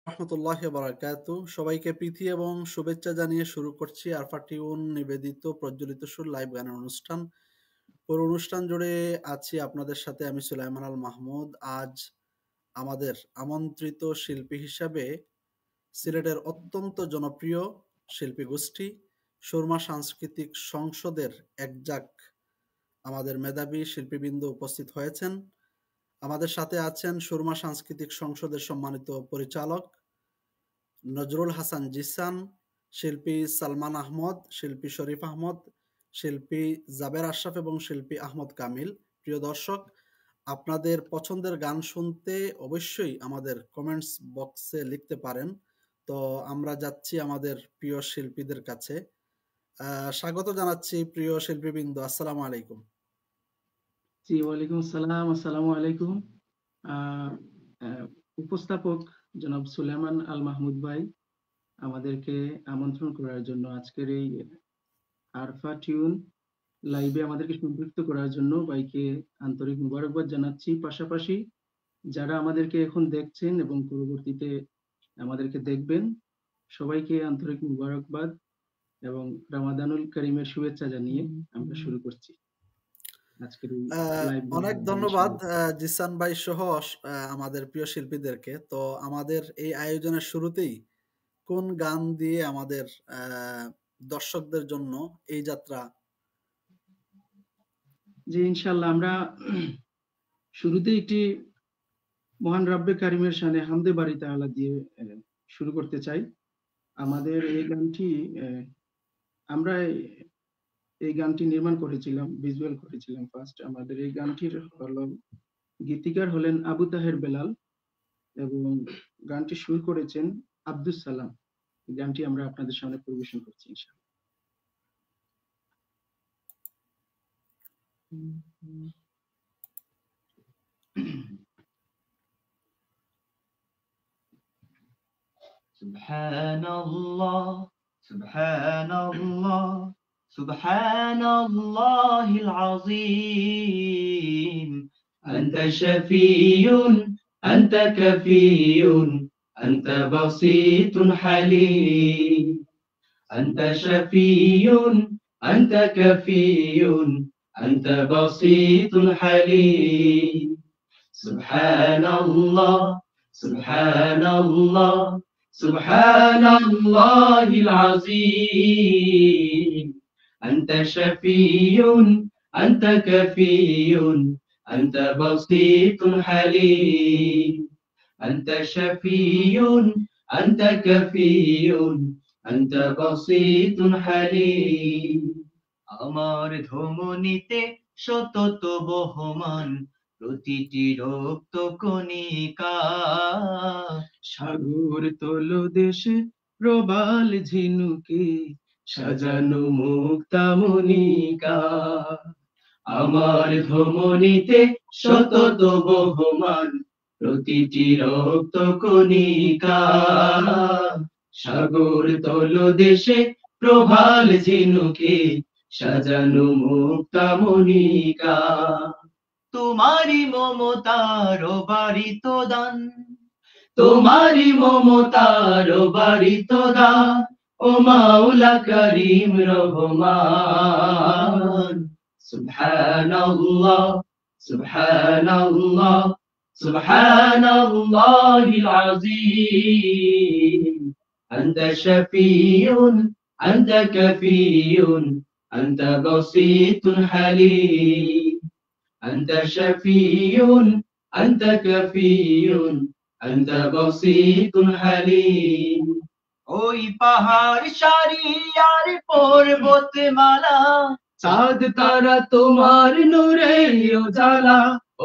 রহমতুল্লাহি ওয়া বারাকাতু। সবাইকে প্রীতি এবং শুভেচ্ছা জানিয়ে শুরু করছি আরফা টিউন নিবেদিত প্রজ্বলিত সুর লাইভ গানের অনুষ্ঠান। পুরো অনুষ্ঠান জুড়ে আছি আপনাদের সাথে আমি সুলাইমান আল মাহমুদ। আজ আমাদের আমন্ত্রিত শিল্পী হিসাবে সিলেটের অত্যন্ত জনপ্রিয় শিল্পী গোষ্ঠী সুরমা সাংস্কৃতিক সংসদের একজাক আমাদের মেধাবী শিল্পীবৃন্দ উপস্থিত হয়েছেন। আমাদের সাথে আছেন সুরমা সাংস্কৃতিক সংসদের সম্মানিত পরিচালক নজরুল হাসান জিসান, শিল্পী সালমান আহমদ, শিল্পী শরীফ আহমদ, শিল্পী জাবের আশরাফ এবং শিল্পী আহমদ কামিল। প্রিয় দর্শক, আপনাদের পছন্দের গান শুনতে অবশ্যই আমাদের কমেন্টস বক্সে লিখতে পারেন। তো আমরা যাচ্ছি আমাদের প্রিয় শিল্পীদের কাছে। স্বাগত জানাচ্ছি প্রিয় শিল্পীবৃন্দ। আসসালামু আলাইকুম। জি, ওয়ালাইকুম আসসালাম। আসসালামু আলাইকুম। উপস্থাপক জনাব সুলাইমান আল মাহমুদ ভাই আমাদেরকে আমন্ত্রণ করার জন্য আজকের এই আরফা টিউন লাইভে আমাদেরকে সম্পৃক্ত করার জন্য ভাইকে আন্তরিক মুবারকবাদ জানাচ্ছি। পাশাপাশি যারা আমাদেরকে এখন দেখছেন এবং পরবর্তীতে আমাদেরকে দেখবেন, সবাইকে আন্তরিক মুবারকবাদ এবং রমাদানুল করিমের শুভেচ্ছা জানিয়ে আমরা শুরু করছি আজকের এই লাইভ। অনেক ধন্যবাদ জিসান ভাই সহ আমাদের প্রিয় শিল্পীদেরকে। তো আমাদের এই আয়োজনের শুরুতেই কোন গান দিয়ে আমাদের দর্শকদের জন্য এই যাত্রা? জি, ইনশাআল্লাহ আমরা শুরুতে একটি মহান রব্বে কারিমের শানে হামদে বারি তাআলা দিয়ে শুরু করতে চাই। আমাদের এই গানটি আমরা এই গানটি নির্মাণ করেছিলাম, ভিজুয়াল করেছিলাম ফার্স্ট। আমাদের এই গানটির গীতিকার হলেন আবু তাহের বেলাল এবং গানটি সুর করেছেন আব্দুস সালাম। গানটি আমরা আপনাদের সামনে পরিবেশন করছি ইনশাআল্লাহ। Subhanallah, Subhanallah, Subhanallahil Azim. Anta Shafiyun, Anta Kafiyun, Anta Basitun Halim. Anta Shafiyun, Anta Kafiyun, Anta Basitun Halim. Subhanallah, Subhanallah, Subhanallahil Azim. Anta Shafiyun, Anta Kafiyun, Anta Basitun Halim. Anta Shafiyun, Anta Kafiyun, Anta Basitun Halim. আমার ধমনীতে সতত বহমান প্রতিটি রক্ত কণিকা, সাগর তলদেশে প্রবাল ঝিনুকে সাজানো মুক্তা মনিকা। আমার ধমনীতে সতত বহমান প্রতিটি রক্ত কণিকা, সাগর তলদেশে প্রবাল ঝিনুকে সাজানো মুক্তা মনিকা। তোমারি মমতার বাড়িত দান, তোমারি মমতার বাড়িত দান, ও মাওলা করিম রহমান। সুবহানাল্লাহ, সুবহানাল্লাহ, সুবহানাল্লাহিল আযীম। আনতা শাফিউন, আনতা কাফিউন, আনতা বাসীতুন হালিম। আনতা শাফিউন, আনতা কাফিউন, আনতা বাসীতুন হালিম। ওই পাহাড় সারি আর পর্বত মালা, চাঁদ তারা তোমার নূরে উজালা।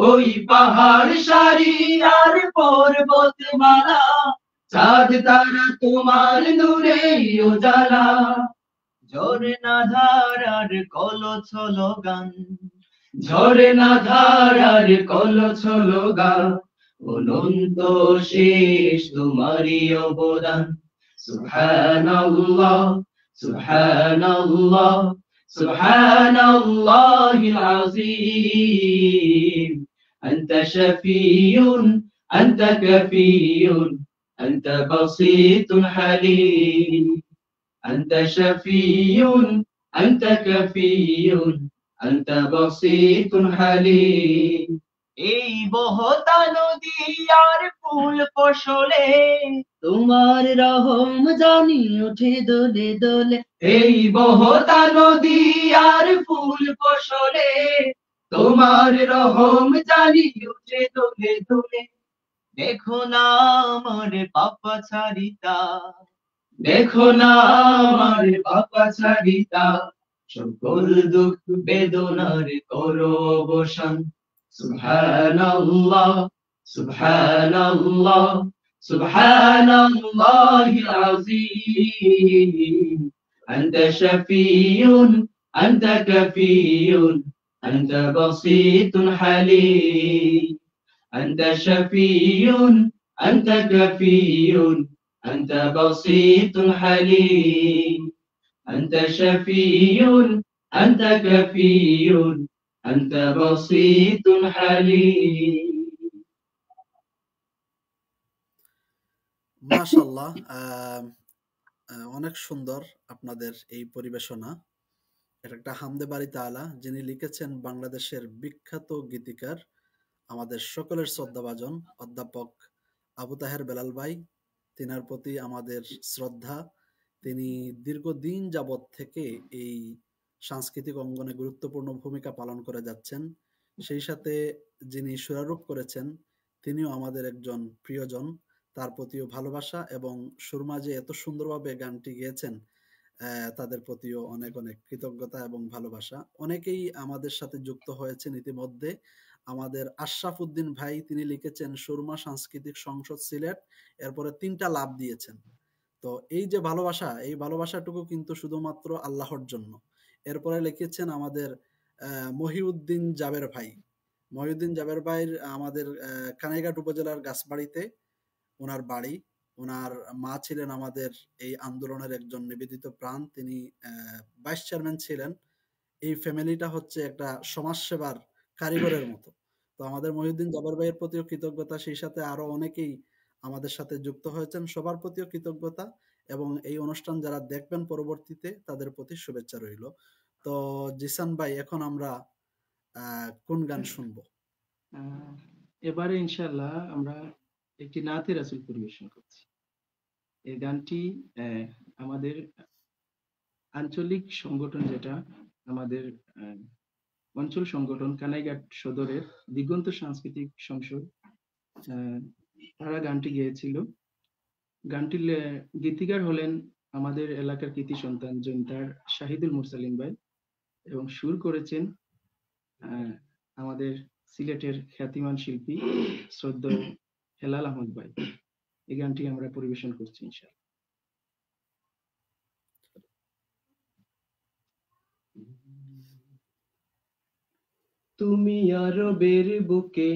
ওই পাহাড় সারি আর পর্বত মালা, চাঁদ তারা তোমার নূরে উজালা। ঝরনা ধারার কলছল গান, ঝরনা ধারার কলছল গান, অনন্ত শেষ তোমারই অবদান। সুবহানাল্লাহ, সুবহানাল্লাহ, সুবহানাল্লাহিল আযীম। আনতা শাফিউন, আনতা কাফিউন, أنت بسيط حليم أنت شفي أنت كفي أنت بسيط حليم এই বহতা নদী আর ফুল ফসলে তোমার রহম জানি ওঠে দোলে দোলে এই বহতা নদী আর ফুল ফসলে তোমার রহম জানি ওঠে দোলে দোলে দেখো না আমার পাপা ছাড়িতা দেখো না আমার পাপা ছাড়িতা সকল দুঃখ বেদনার করো অবসান সুবহানাল্লাহ সুবহানাল্লাহ সুবহানাল্লাহিল আযীম أنت شفي أنت كفي أنت بسيط حليم أنت شفي أنت كفي أنت بسيط حليم أنت شفي أنت كفي أنت بسيط حليم মাশাআল্লাহ। অনেক সুন্দর আপনাদের এই পরিবেশনা। এটা একটা হামদে বাড়ি তাআলা, যিনি লিখেছেন বাংলাদেশের বিখ্যাত গীতিকার, আমাদের সকলের শ্রদ্ধাভাজন অধ্যাপক আবু তাহের বেলাল ভাই। তিনার প্রতি আমাদের শ্রদ্ধা। তিনি দীর্ঘদিন যাবৎ থেকে এই সাংস্কৃতিক অঙ্গনে গুরুত্বপূর্ণ ভূমিকা পালন করে যাচ্ছেন। সেই সাথে যিনি সুরারোপ করেছেন, তিনিও আমাদের একজন প্রিয়জন। তার প্রতিও ভালোবাসা, এবং সুরমা যে এত সুন্দরভাবে গানটি গেয়েছেন, তাদের প্রতিও অনেক অনেক কৃতজ্ঞতা এবং ভালোবাসা। অনেকেই আমাদের সাথে যুক্ত হয়েছেন ইতিমধ্যে। আমাদের আশরাফ উদ্দিন ভাই, তিনি লিখেছেন সুরমা সাংস্কৃতিক সংসদ সিলেট, এরপরে ৩টা লাভ দিয়েছেন। তো এই যে ভালোবাসা, এই ভালোবাসাটুকু কিন্তু শুধুমাত্র আল্লাহর জন্য। এরপরে লিখেছেন আমাদের মহিউদ্দিন জাবের ভাই। মহিউদ্দিন জাবের ভাইয়ের আমাদের কানাইঘাট উপজেলার গাছবাড়িতে ওনার বাড়ি। ওনার মা ছিলেন আমাদের এই আন্দোলনের একজন নিবেদিত প্রাণ। তিনি ভাইস চেয়ারম্যান ছিলেন। এই ফ্যামিলিটা হচ্ছে একটা সমাজসেবার কারিগরের মতো। তো আমাদের মহিউদ্দিন জাবের ভাইয়ের প্রতিও কৃতজ্ঞতা, সেই সাথে আরো অনেকেই আমাদের সাথে যুক্ত হয়েছেন, সবার প্রতিও কৃতজ্ঞতা। এবং এই অনুষ্ঠান যারা দেখবেন পরবর্তীতে, তাদের প্রতি শুভেচ্ছা রইল। তো জিসান ভাই, এখন আমরা কোন গান শুনবো? এবারে ইনশাআল্লাহ আমরা একটি নাতে রাসূল পরিবেশন করছি। এই গানটি আমাদের আঞ্চলিক সংগঠন, যেটা আমাদের অঞ্চল সংগঠন কানাইঘাট সদরের দিগন্ত সাংস্কৃতিক সংসদ, তারা গানটি গেয়েছিল। গানটির গীতিকার হলেন আমাদের এলাকার কৃতি সন্তান জৈন্তার শাহিদুল মুরসালিন ভাই, এবং সুর করেছেন আমাদের সিলেটের খ্যাতিমান শিল্পী শ্রদ্ধেয় হেলাল আহমদ ভাই। এই গানটি আমরা পরিবেশন করছি ইনশাআল্লাহ। তুমি আরবের বুকে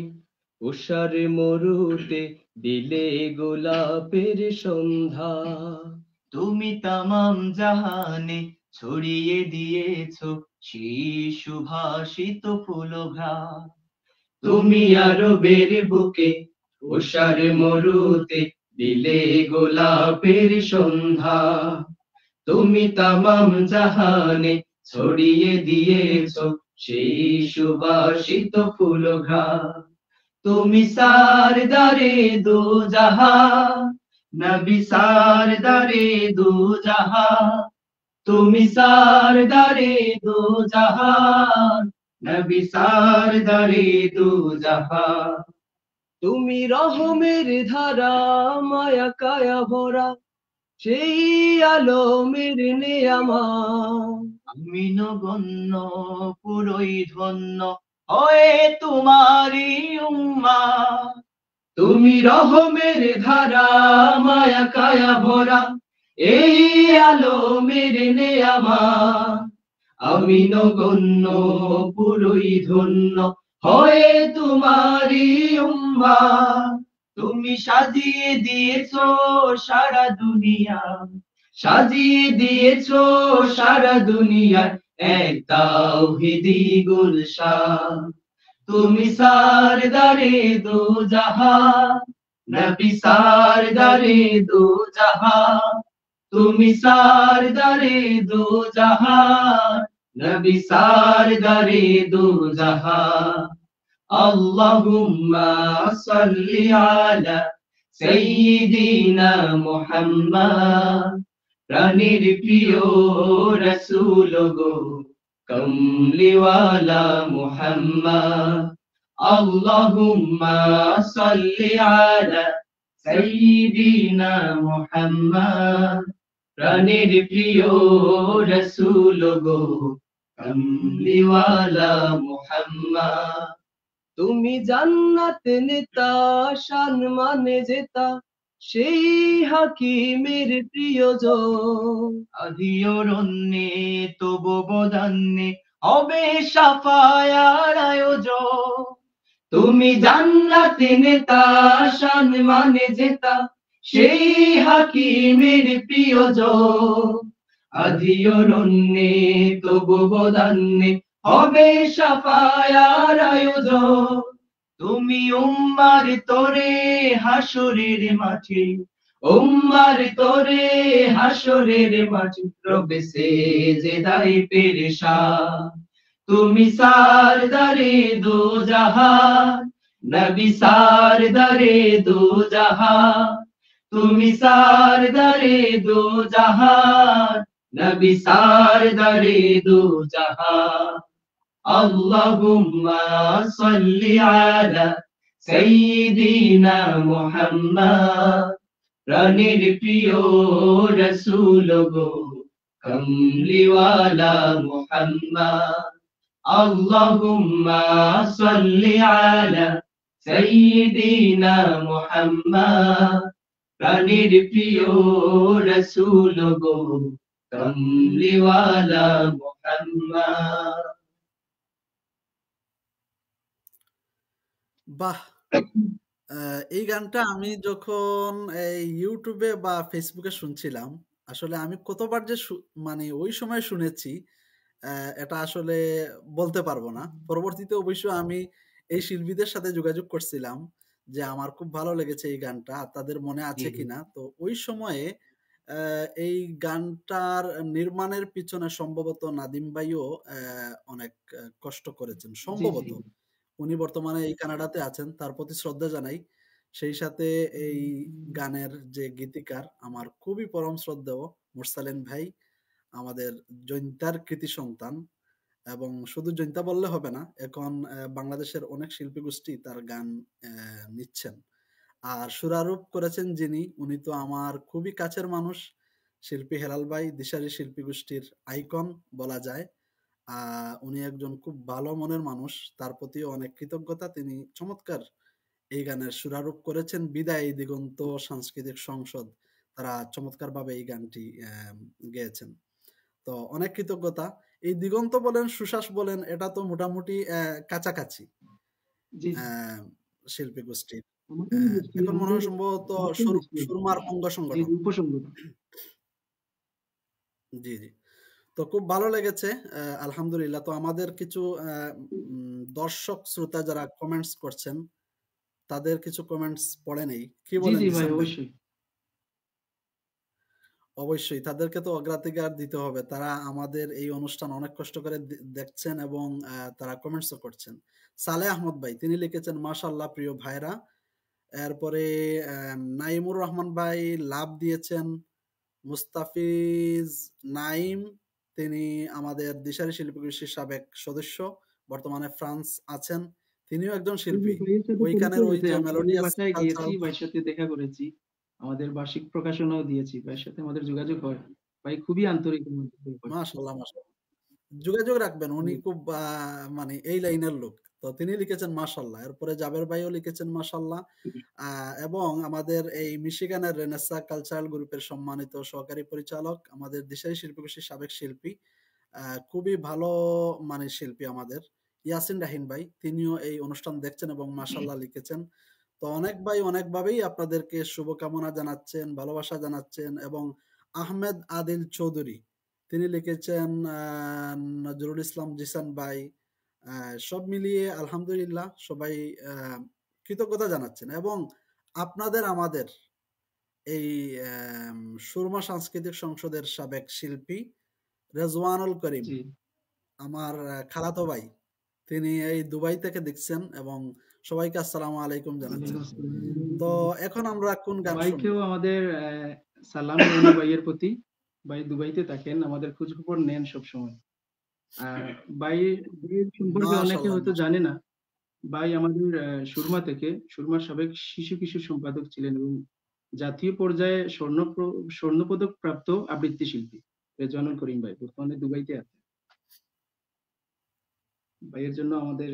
উষার মরুতে দিলে গোলাপের সন্ধ্যা, তুমি তামাম জাহানে ছড়িয়ে দিয়েছো সেই সুভাষিত ফুলঘ্রাণ। তুমি আরবের বুকে উষার মরুতে দিলে গোলাপের সন্ধ্যা, তুমি তামাম জাহানে ছড়িয়ে দিয়েছো সেই সুবাসিত ফুলঘ্রাণ। তুমি সারদারে দো জাহান, নবী সারদারে দো জাহান, তুমি সারদারে দো জাহান, নবী সারদারে দো জাহান। তুমি রহমের ধারা, মায়া কায়া ভরা সেই আলোমের নেয়ামত। আমি নগণ্য পুরোই ধন্য হয়ে তোমারই উম্মাত। তুমি রহমের ধারা, মায়া কায়া ভরা এই আলোমের নেয়ামত। আমি নগণ্য পুরোই ধন্য হয়ে তোমারই উম্মাত। তুমি সাজিয়ে দিয়েছো সারা দুনিয়া, সাজিয়ে দিয়েছো সারা দুনিয়া এক তাওহীদি গুলশান। তুমি সারদারে দো জাহান, নবী সারদারে দো জাহান তুমি সারদারে দো জাহান নবী সারদারে দো জাহান আল্লাহুম্মা সাল্লি আলা সাইয়্যিদিনা মুহাম্মদ প্রাণের প্রিয় রাসূল গো কমলিওয়ালা মুহাম্মদ আল্লাহুম্মা সাল্লি আলা সাইয়্যিদিনা মুহাম্মদ প্রাণের প্রিয় রাসূল গো কমলিওয়ালা মুহাম্মদ তুমি জান্নাত নেতা সম্মানে জেতা সেই হাকিমের প্রিয়জন আদিয়রণ্যে তবু বদান্যে হবে সাফায়ার আয়োজন তুমি জান্নাতে নেতা সম্মানে জেতা সেই হাকিমের প্রিয়জন আদিয়রণ্যে তবু বদান্যে হবে সাফায়ার আয়োজন তুমি উম্মার তোরে হাসরের মাঠে উম্মার তোরে হাসরের মাঠে রবে সেজদায় পেরেশান তুমি সারদারে দো জাহান নবী সারদারে দো জাহান তুমি সারদারে দো জাহান নবী সারদারে দো জাহান আল্লাহুম্মা সাল্লি আলা সাইয়্যিদিনা মুহাম্মদ প্রাণের প্রিয় রাসূল গো কমলিওয়ালা মুহাম্মদ আল্লাহুম্মা সাল্লি আলা সাইয়্যিদিনা মুহাম্মদ প্রাণের প্রিয় রাসূল গো কমলিওয়ালা মুহাম্মদ বাহ! এই গানটা আমি যখন এই ইউটিউবে বা ফেসবুকে শুনছিলাম, আসলে আমি কতবার যে মানে ওই সময় শুনেছি, এটা আসলে বলতে পারবো না। পরবর্তীতে অবশ্য আমি এই শিল্পীদের সাথে যোগাযোগ করছিলাম যে আমার খুব ভালো লেগেছে এই গানটা, তাদের মনে আছে কিনা। তো ওই সময়ে এই গানটার নির্মাণের পিছনে সম্ভবত নাদিম ভাইও অনেক কষ্ট করেছেন সম্ভবত। উনি বর্তমানে এই কানাডাতে আছেন, তার প্রতি শ্রদ্ধা জানাই। সেই সাথে এই গানের যে গীতিকার আমার খুবই পরম শ্রদ্ধেয় মুরসালিন ভাই, আমাদের জৈন্তার কৃতি সন্তান। এবং শুধু জৈন্তা বললে হবে না, এখন বাংলাদেশের অনেক শিল্পী গোষ্ঠী তার গান নিচ্ছেন। আর সুরারোপ করেছেন যিনি, উনি তো আমার খুবই কাছের মানুষ, শিল্পী হেলাল ভাই, দিশারি শিল্পী গোষ্ঠীর আইকন বলা যায়। উনি একজন খুব ভালো মনের মানুষ, তার প্রতি অনেক কৃতজ্ঞতা। তিনি চমৎকার এই গানের সুরারোপ করেছেন বিদায় এই দিগন্ত সাংস্কৃতিক সংসদ, তারা চমৎকারভাবে এই গানটি গেয়েছেন। তো অনেক কৃতজ্ঞতা। এই দিগন্ত বলেন, সুশ্বাস বলেন, এটা তো মোটামুটি কাছাকাছি শিল্পী গোষ্ঠীর। এখন মনে হয় সম্ভবত সুরমার অঙ্গ সংগঠন। জি জি। তো খুব ভালো লেগেছে, আলহামদুলিল্লাহ। তো আমাদের কিছু দর্শক শ্রোতা যারা কমেন্টস করছেন, তাদের কিছু কমেন্টস পড়ে নেই। কি বলেন? অবশ্যই তাদেরকে তো অগ্রাধিকার দিতে হবে। তারা আমাদের এই অনুষ্ঠান অনেক কষ্ট করে দেখছেন এবং তারা কমেন্টসও করছেন। সালেহ আহমদ ভাই তিনি লিখেছেন, মাশাআল্লাহ প্রিয় ভাইরা। এরপরে নাইমুর রহমান ভাই লাভ দিয়েছেন। মুস্তাফিজ নাইম, তিনি আমাদের দিশারি শিল্পী গোষ্ঠীর সাবেক সদস্য, বর্তমানে ফ্রান্স আছেন। তিনিও একজন শিল্পী। ওইখানের ওই যে মেলোডিয়াস ভাইয়ের সাথে দেখা করেছি, আমাদের বার্ষিক প্রকাশনাও দিয়েছি, ভাইয়ের সাথে আমাদের যোগাযোগ হয়। ভাই খুবই আন্তরিক। মাশাআল্লাহ মাশাআল্লাহ, যোগাযোগ রাখবেন, উনি খুব মানে এই লাইনের লোক। তো তিনি লিখেছেন মাশাআল্লাহ। এরপরে জাবের ভাইও লিখেছেন মাশাআল্লাহ। এবং আমাদের এই মিশিগানের রেনেসা কালচারাল গ্রুপের সম্মানিত সহকারী পরিচালক, আমাদের দিশারি শিল্পী গোষ্ঠীর সাবেক শিল্পী, খুবই ভালো মানের শিল্পী আমাদের ইয়াসিন রাহিন ভাই, তিনিও এই অনুষ্ঠান দেখছেন এবং মাশাআল্লাহ লিখেছেন। তো অনেক ভাই অনেকভাবেই আপনাদেরকে শুভকামনা জানাচ্ছেন, ভালোবাসা জানাচ্ছেন। এবং আহমেদ আদিল চৌধুরী তিনি লিখেছেন, নজরুল ইসলাম জিসান ভাই, সব মিলিয়ে আলহামদুলিল্লাহ সবাই কৃতজ্ঞতা জানাচ্ছেন। এবং আপনাদের আমাদের এই সুরমা সাংস্কৃতিক সংসদের সাবেক শিল্পী রেজওয়ানুল করিম, জি আমার খালাতো ভাই, তিনি এই দুবাই থেকে দেখছেন এবং সবাইকে আসসালামু আলাইকুম জানাচ্ছেন। তো এখন আমরা কোন গান শুনবো? ভাইকেও আমাদের সালাম রনি ভাইয়ের প্রতি। ভাই দুবাইতে থাকেন, আমাদের খোঁজ খবর নেন সবসময়। আর ভাইয়ের সম্পর্কে অনেকে মাশাআল্লাহ, হয়তো মাশাআল্লাহ। জানে না। ভাই আমাদের সুরমা থেকে, সুরমার সাবেক শিশু কিশোর সম্পাদক ছিলেন এবং জাতীয় পর্যায়ে স্বর্ণপদক প্রাপ্ত আবৃত্তি শিল্পী রেজওয়ানুল করিম ভাই বর্তমানে দুবাইতে আছে। ভাইয়ের জন্য আমাদের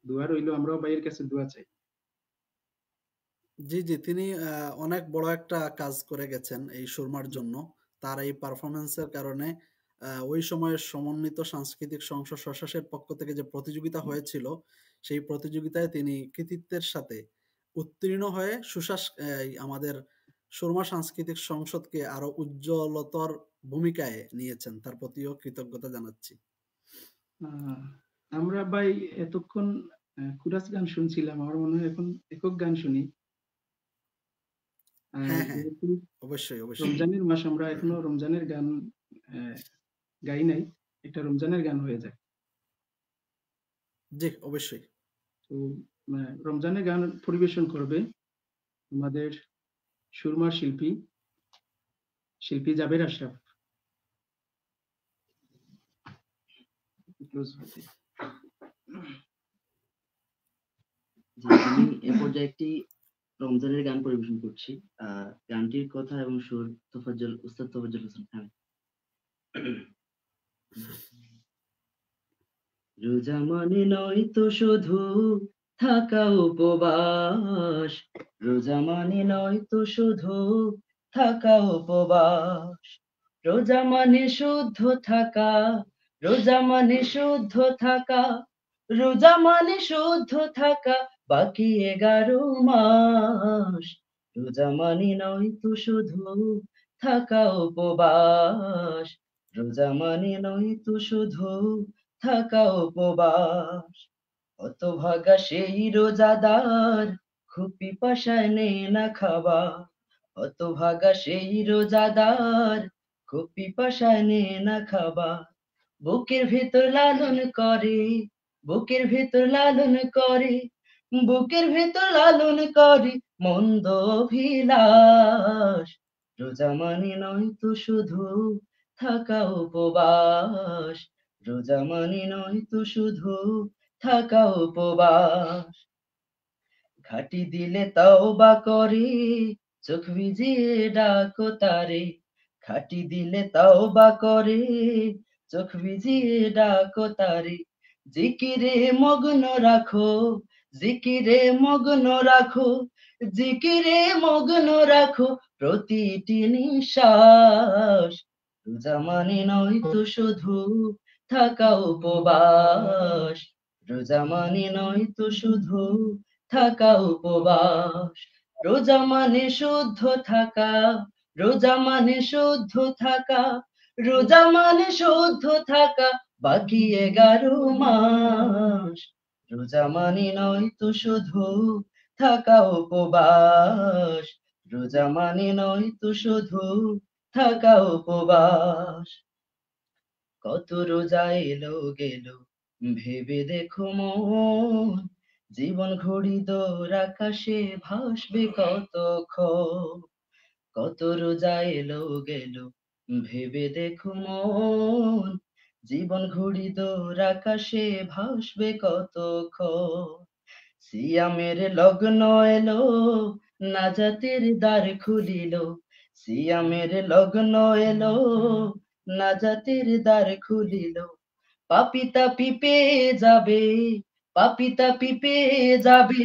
দোয়া রইলো, আমরাও ভাইয়ের কাছে দোয়া চাই। জি, জি, তিনি অনেক বড় একটা কাজ করে গেছেন এই সুরমার জন্য। তার এই পারফরম্যান্সের কারণে ওই সময়ের সমন্বিত সাংস্কৃতিক সংসদ স্বশাসের পক্ষ থেকে যে প্রতিযোগিতা হয়েছিল, সেই প্রতিযোগিতায় তিনি কৃতিত্বের সাথে উত্তীর্ণ হয়ে আমাদের সুরমা সাংস্কৃতিক সংসদকে আরো উজ্জ্বলতর ভূমিকায় নিয়েছেন। তার প্রতিও কৃতজ্ঞতা জানাচ্ছি। আহ, আমরা ভাই এতক্ষণ কুরাস গান শুনছিলাম, আমার মনে হয় এখন একক গান শুনি। হ্যাঁ, হ্যাঁ, যেহেতু অবশ্যই, অবশ্যই। রমজানের মাস, আমরা এখনো রমজানের গান গাই নাই, একটা রমজানের গান হয়ে যায়। জি, অবশ্যই। তো রমজানের গান পরিবেশন করবে আমাদের সুরমার শিল্পী জাবের আশরাফ। আমি এ পর্যায়ে একটি রমজানের গান পরিবেশন করছি। গানটির কথা এবং সুর উস্তাদ তোফাজ্জল হোসেন খান। রোজা মানে নয় তো শুধু থাকা উপবাস, রোজা মানে নয় তো শুধু থাকা উপবাস, রোজা মানে শুদ্ধ থাকা, রোজা মানে শুদ্ধ থাকা, রোজা মানে শুদ্ধ থাকা বাকি 11 মাস, রোজা মানে নয় তো শুধু থাকা উপবাস, রোজা মানে নয় তো শুধু থাকা উপবাস, হতভাগা সেই রোজাদার খুব পিপাসায় নেই না খাবার, হতভাগা সেই রোজাদার খুব পিপাসায় নেই না খাবার, বুকের ভিতর লালন করে, বুকের ভিতর লালন করে, বুকের ভিতর লালন করে মন্দ অভিলাষ, রোজা মানে নয় তো শুধু থাকা উপবাস, রোজা মানে নয় তো শুধু থাকা উপবাস, ঘাটি দিলে তওবা করে চোখ ভিজিয়ে ডাকো তারে, ঘাটি দিলে তওবা করে চোখ ভিজিয়ে ডাকো তারে, জিকিরে মগ্ন রাখো, জিকিরে মগ্ন রাখো, জিকিরে মগ্ন রাখো প্রতিটি নিঃশ্বাস, রোজা মানে নয় তো শুধু থাকা উপবাস, রোজা মানে নয় তো শুধু থাকা উপবাস, রোজা মানে শুদ্ধ থাকা, রোজা মানে শুদ্ধ থাকা, রোজা মানে শুদ্ধ থাকা বাকি 11 মাস, রোজা মানে নয় তো শুধু থাকা উপবাস, রোজা মানে নয় তো শুধু থাকা উপবাস, কত রোজা এলো গেল ভেবে দেখো মন, জীবন ঘড়ি দৌড় আকাশে ভাসবে কতক্ষণ, কত রোজা এলো গেল ভেবে দেখো মন, জীবন ঘড়ি দৌড় আকাশে ভাসবে কতক্ষণ, সিয়ামের লগ্ন এলো নাজাতের দ্বার খুলিল, সিয়ামের লগ্ন এলো নাজাতের দ্বার খুলিল, পাপী তাপী পেয়ে যাবে, পাপী তাপী পেয়ে যাবে,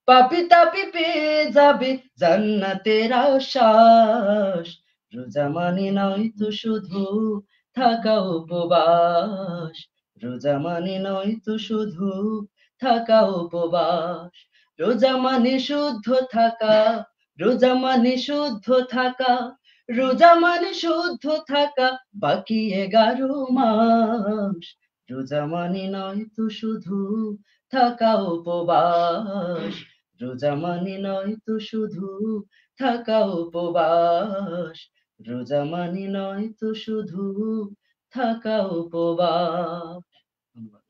পাপী তাপী পেয়ে যাবে জান্নাতের আশ্বাস, রোজা মানে নয় তো শুধু থাকা উপবাস, রোজা মানে নয় তো শুধু থাকা উপবাস, রোজা মানে শুদ্ধ থাকা, রোজা মানে শুদ্ধ থাকা, রোজা মানে শুদ্ধ থাকা বাকি 11 মাস, রোজা মানে নয় তো শুধু থাকা উপবাস, রোজা মানে নয় তো শুধু থাকা উপবাস, রোজা মানে নয় তো শুধু থাকা উপবাস। ধন্যবাদ।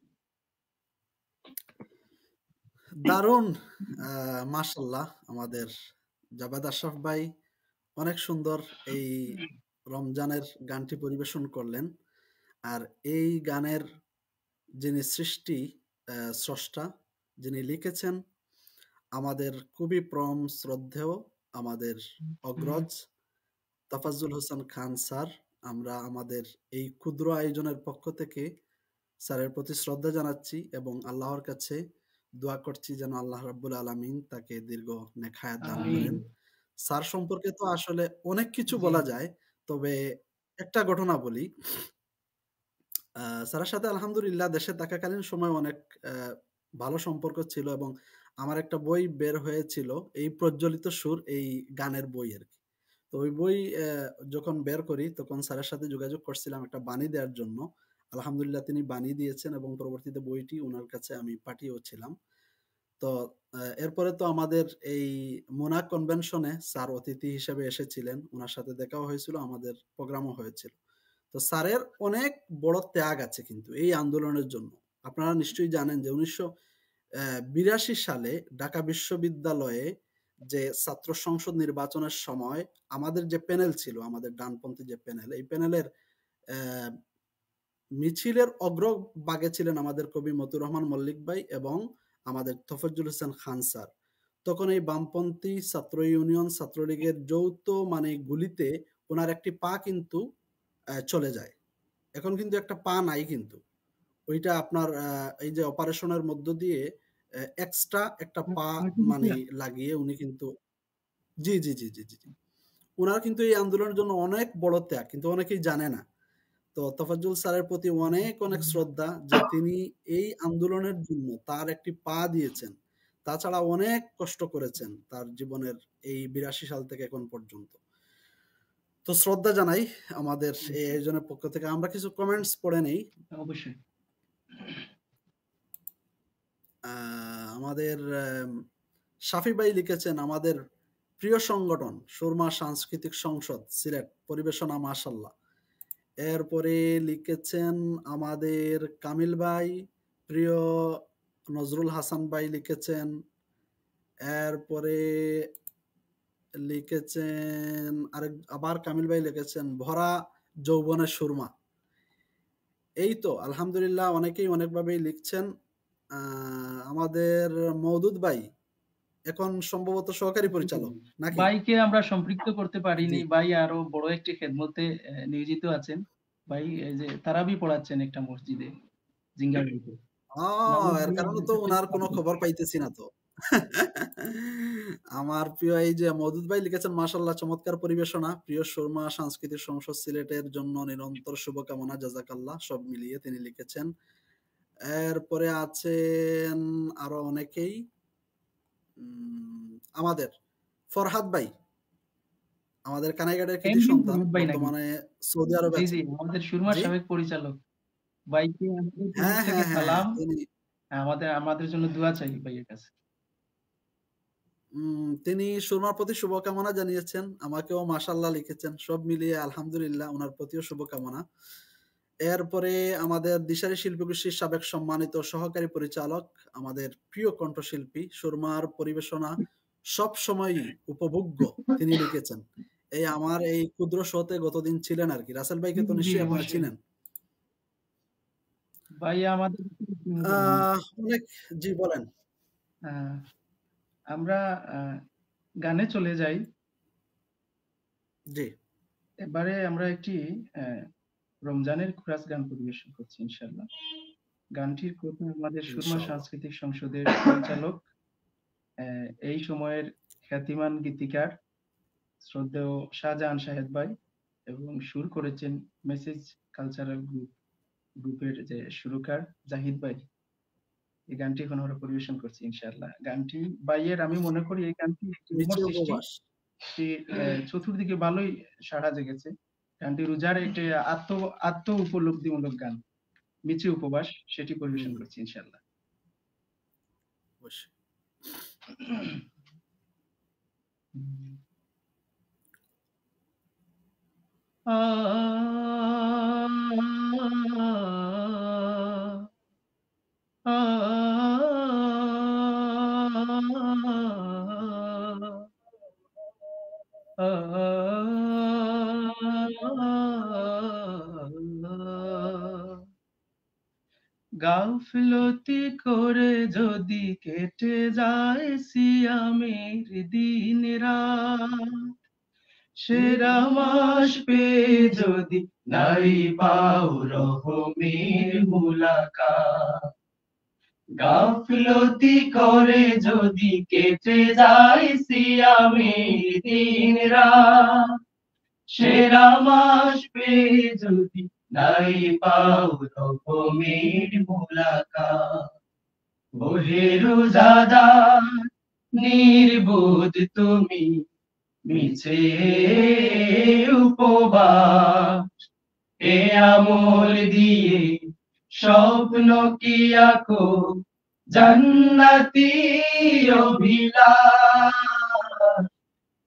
দারুণ! মাশাআল্লাহ আমাদের জাবেদ আশরাফ ভাই অনেক সুন্দর এই রমজানের গানটি পরিবেশন করলেন। আর এই গানের যিনি স্রষ্টা, যিনি লিখেছেন আমাদের খুবই পরম শ্রদ্ধেয় আমাদের অগ্রজ তাফাজ্জুল হোসেন খান স্যার। আমরা আমাদের এই ক্ষুদ্র আয়োজনের পক্ষ থেকে স্যারের প্রতি শ্রদ্ধা জানাচ্ছি এবং আল্লাহর কাছে দোয়া করছি যেন আল্লাহ রাব্বুল আলামিন তাকে দীর্ঘ নেক হায়াত দান আমিন। করেন। স্যার সম্পর্কে তো আসলে অনেক কিছু জি। বলা যায়। তবে একটা ঘটনা বলি। স্যারের সাথে আলহামদুলিল্লাহ দেশে থাকাকালীন সময় অনেক আ ভালো সম্পর্ক ছিল এবং আমার একটা বই বের হয়েছিল এই প্রজ্বলিত সুর এই গানের বই আরকি। তো ওই বই যখন বের করি তখন স্যারের সাথে যোগাযোগ করছিলাম একটা বাণী দেওয়ার জন্য। আলহামদুলিল্লাহ তিনি বাণী দিয়েছেন এবং পরবর্তীতে বইটি উনার কাছে আমি পাঠিয়েও ছিলাম। তো এরপরে তো আমাদের এই মোনা কনভেনশনে স্যার অতিথি হিসেবে এসেছিলেন। উনার সাথে দেখাও হয়েছিল, আমাদের প্রোগ্রামও হয়েছিল। তো স্যারের অনেক বড় ত্যাগ আছে কিন্তু এই আন্দোলনের জন্য। আপনারা নিশ্চয়ই জানেন যে ১৯৮২ সালে ঢাকা বিশ্ববিদ্যালয়ে যে ছাত্র সংসদ নির্বাচনের সময় আমাদের যে প্যানেল ছিল, আমাদের ডানপন্থী যে প্যানেল, এই প্যানেলের অ্যা মিছিলের অগ্রভাগে ছিলেন আমাদের কবি মতিউর রহমান মল্লিক ভাই এবং আমাদের তোফাজ্জল হোসেন খান স্যার। তখন এই বামপন্থী ছাত্র ইউনিয়ন ছাত্রলীগের যৌথ মানে গুলিতে ওনার একটি পা কিন্তু চলে যায়। এখন কিন্তু একটা পা নাই কিন্তু। ওইটা আপনার এই যে অপারেশনের মধ্য দিয়ে এক্সট্রা একটা পা মানে লাগিয়ে উনি কিন্তু জি, জি, জি, জি, জি, জি। উনার কিন্তু এই আন্দোলনের জন্য অনেক বড় ত্যাগ কিন্তু অনেকেই জানে না। তো তোফাজ্জল স্যারের প্রতি অনেক, অনেক শ্রদ্ধা যে তিনি এই আন্দোলনের জন্য তার একটি পা দিয়েছেন। তাছাড়া অনেক কষ্ট করেছেন তার জীবনের এই ৮২ সাল থেকে এখন পর্যন্ত। তো শ্রদ্ধা জানাই আমাদের এই আয়োজনের পক্ষ থেকে। আমরা কিছু কমেন্টস পড়ে নেই। অবশ্যই। আমাদের শাফি ভাই লিখেছেন, আমাদের প্রিয় সংগঠন সুরমা সাংস্কৃতিক সংসদ সিলেট, পরিবেশনা মাশাআল্লাহ। এরপরে লিখেছেন আমাদের কামিল ভাই, প্রিয় নজরুল হাসান ভাই লিখেছেন। এরপরে লিখেছেন আবার কামিল ভাই লিখেছেন, ভরা যৌবনের সুরমা। এই তো আলহামদুলিল্লাহ অনেকেই অনেকভাবেই লিখছেন। আমাদের মওদুদ ভাই এখন সম্ভবত সহকারী পরিচালক নাকি? ভাইকে আমরা সম্পৃক্ত করতে পারিনি। জি। ভাই আরো বড় একটি খেদমতে নিয়োজিত আছেন। ভাই এই যে তারাবি পড়াচ্ছেন একটা মসজিদে, জিঙ্গারবিতে। ও নামাজ এর দিয়ে কারণে আমাদের তো সাথে উনার কোনো পাঠিয়ে খবর পাইতেছি না তো। আমার প্রিয় এই যে মওদুদ ভাই লিখেছেন, মাশাআল্লাহ চমৎকার পরিবেশনা। প্রিয় সুরমা সাংস্কৃতিক সংসদ সিলেটের জন্য নিরন্তর শুভকামনা, জাযাকাল্লাহ সব মিলিয়ে তিনি লিখেছেন। এরপরে আছেন আরো অনেকেই। আমাদের ফরহাদ ভাই, আমাদের কানাইঘাটের কৃতি এমডি সন্তান, ফরহাদ ভাই নাকি? বর্তমানে সৌদি আরবে জি, জি, আছেন। আমাদের সুরমার জি? সাবেক পরিচালক। ভাইকে আমাদের তরফ হ্যাঁ, থেকে হ্যাঁ, হ্যাঁ, সালাম। তিনি আমাদের জন্য দোয়া চাই ভাইয়ের কাছে। তিনি সুরমার প্রতি শুভকামনা জানিয়েছেন। আমাকেও মাশাআল্লাহ লিখেছেন। সব মিলিয়ে আলহামদুলিল্লাহ উনার প্রতিও শুভকামনা। এরপরে আমাদের দিশারি শিল্পগোষ্ঠীর সাবেক সম্মানিত সহকারী পরিচালক, আমাদের প্রিয় কণ্ঠশিল্পী, সুরমার পরিবেশনা সবসময়ই উপভোগ্য, তিনি লিখেছেন। আমার এই ক্ষুদ্র শোতে গতদিন ছিলেন আরকি। রাসেল ভাইকে তো জি, নিশ্চয়ই আপনারা অবশ্যই। চিনেন। ভাই আমাদের অনেক জি বলেন। আ আমরা আ গানে চলে যাই। জি, এবারে আমরা একটি অ্যা রমজানের কোরাস গান পরিবেশন করছি ইনশাআল্লাহ। গানটির কথা আমাদের সুরমা ইনশাআল্লাহ। সাংস্কৃতিক সংসদের পরিচালক, এই সময়ের খ্যাতিমান গীতিকার শ্রদ্ধেয় শাহজাহান শাহেদ ভাই এবং সুর করেছেন মেসেজ কালচারাল গ্রুপের যে সুরকার জাহিদ ভাই। এই গানটি এখন আমরা পরিবেশন করছি ইনশাআল্লাহ। গানটি ভাইয়ের আমি মনে করি এই গানটি একটি অমর মিচি সৃষ্টি। উপবাস। এটি চতুর্দিকে ভালোই সাড়া জেগেছে। গানটি রোজার একটি আত্ম উপলব্ধিমূলক গান। মিচি উপবাস সেটি পরিবেশন হুম, করছি ইনশাআল্লাহ। অবশ্যই। গাফলতি করে যদি কেটে যায় সিয়ামের দিন রাত, সেরা মাস পেয়ে যদি নাই পাও রহমের মুলাকাত, গাফলতি করে যদি কেটে যায় সিয়ামের দিন রাত, সেরা মাস পেয়ে যদি নাই পাও রহমের মুলাকাত। ওহে রোজাদার নির্বোধ তুমি মিছে উপবাস, এ আমল দিয়ে স্বপ্ন কি আঁকো জান্নাতি অভিলাষ,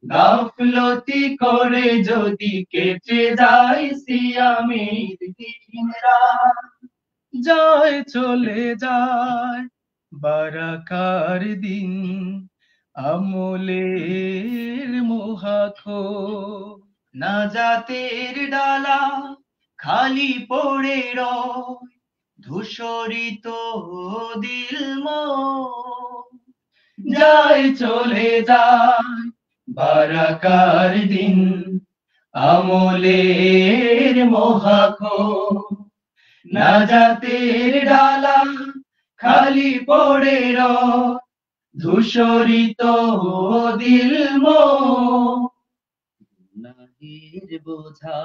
গাফলতি করে যদি কেটে যায় সিয়ামের দিন রাত, যায় চলে যায় বারাকার দিন আমলের মোহাখো, নাজাতের ডালা খালি পড়ে রয় ধূসরিত দিল যায় চলে যায় বারাকার দিন আমলের মোহাখো, নাজাতের ডালা খালি পড়ে রয় ধূসরিত দিল গুনাহের বোঝা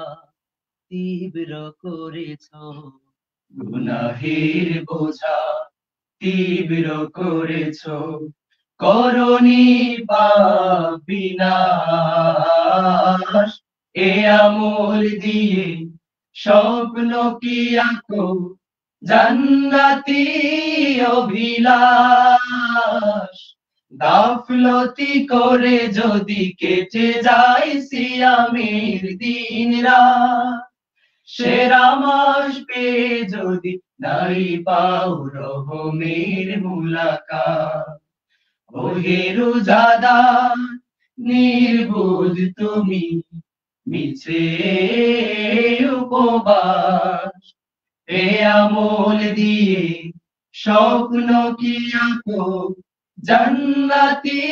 তীব্র করেছ, গুনাহের বোঝা তীব্র করেছ, করনি পাপ বিনাশ, এ আমল দিয়ে স্বপ্ন কি আঁকো জান্নাতি অভিলাষ, গাফলতি করে যদি কেটে যায় সিয়ামের দিন রাত, সেরা মাস পেয়ে যদি নাই পাও রহমের মুলাকাত। ওহে রোজাদার নির্বোধ তুমি মিছে উপবাস, এ আমল দিয়ে স্বপ্ন কি আঁকো জান্নাতি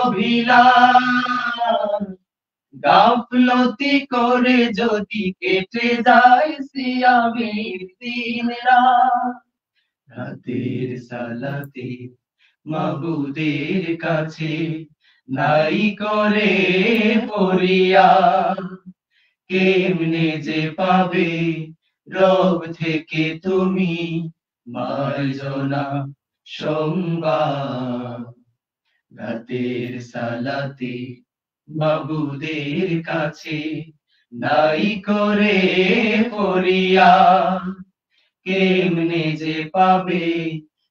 অভিলাষ, গাফলতি করে যদি কেটে যায় সিয়ামের দিন রাত, রাতের সালাতে মাবুদের কাছে নাই করে পড়িয়া, কেমনে যে পাবে রব থেকে তুমি মার্জনা সংবাদ, রাতের সালাতে মাবুদের কাছে নাই করে পড়িয়া, কেমনে যে পাবে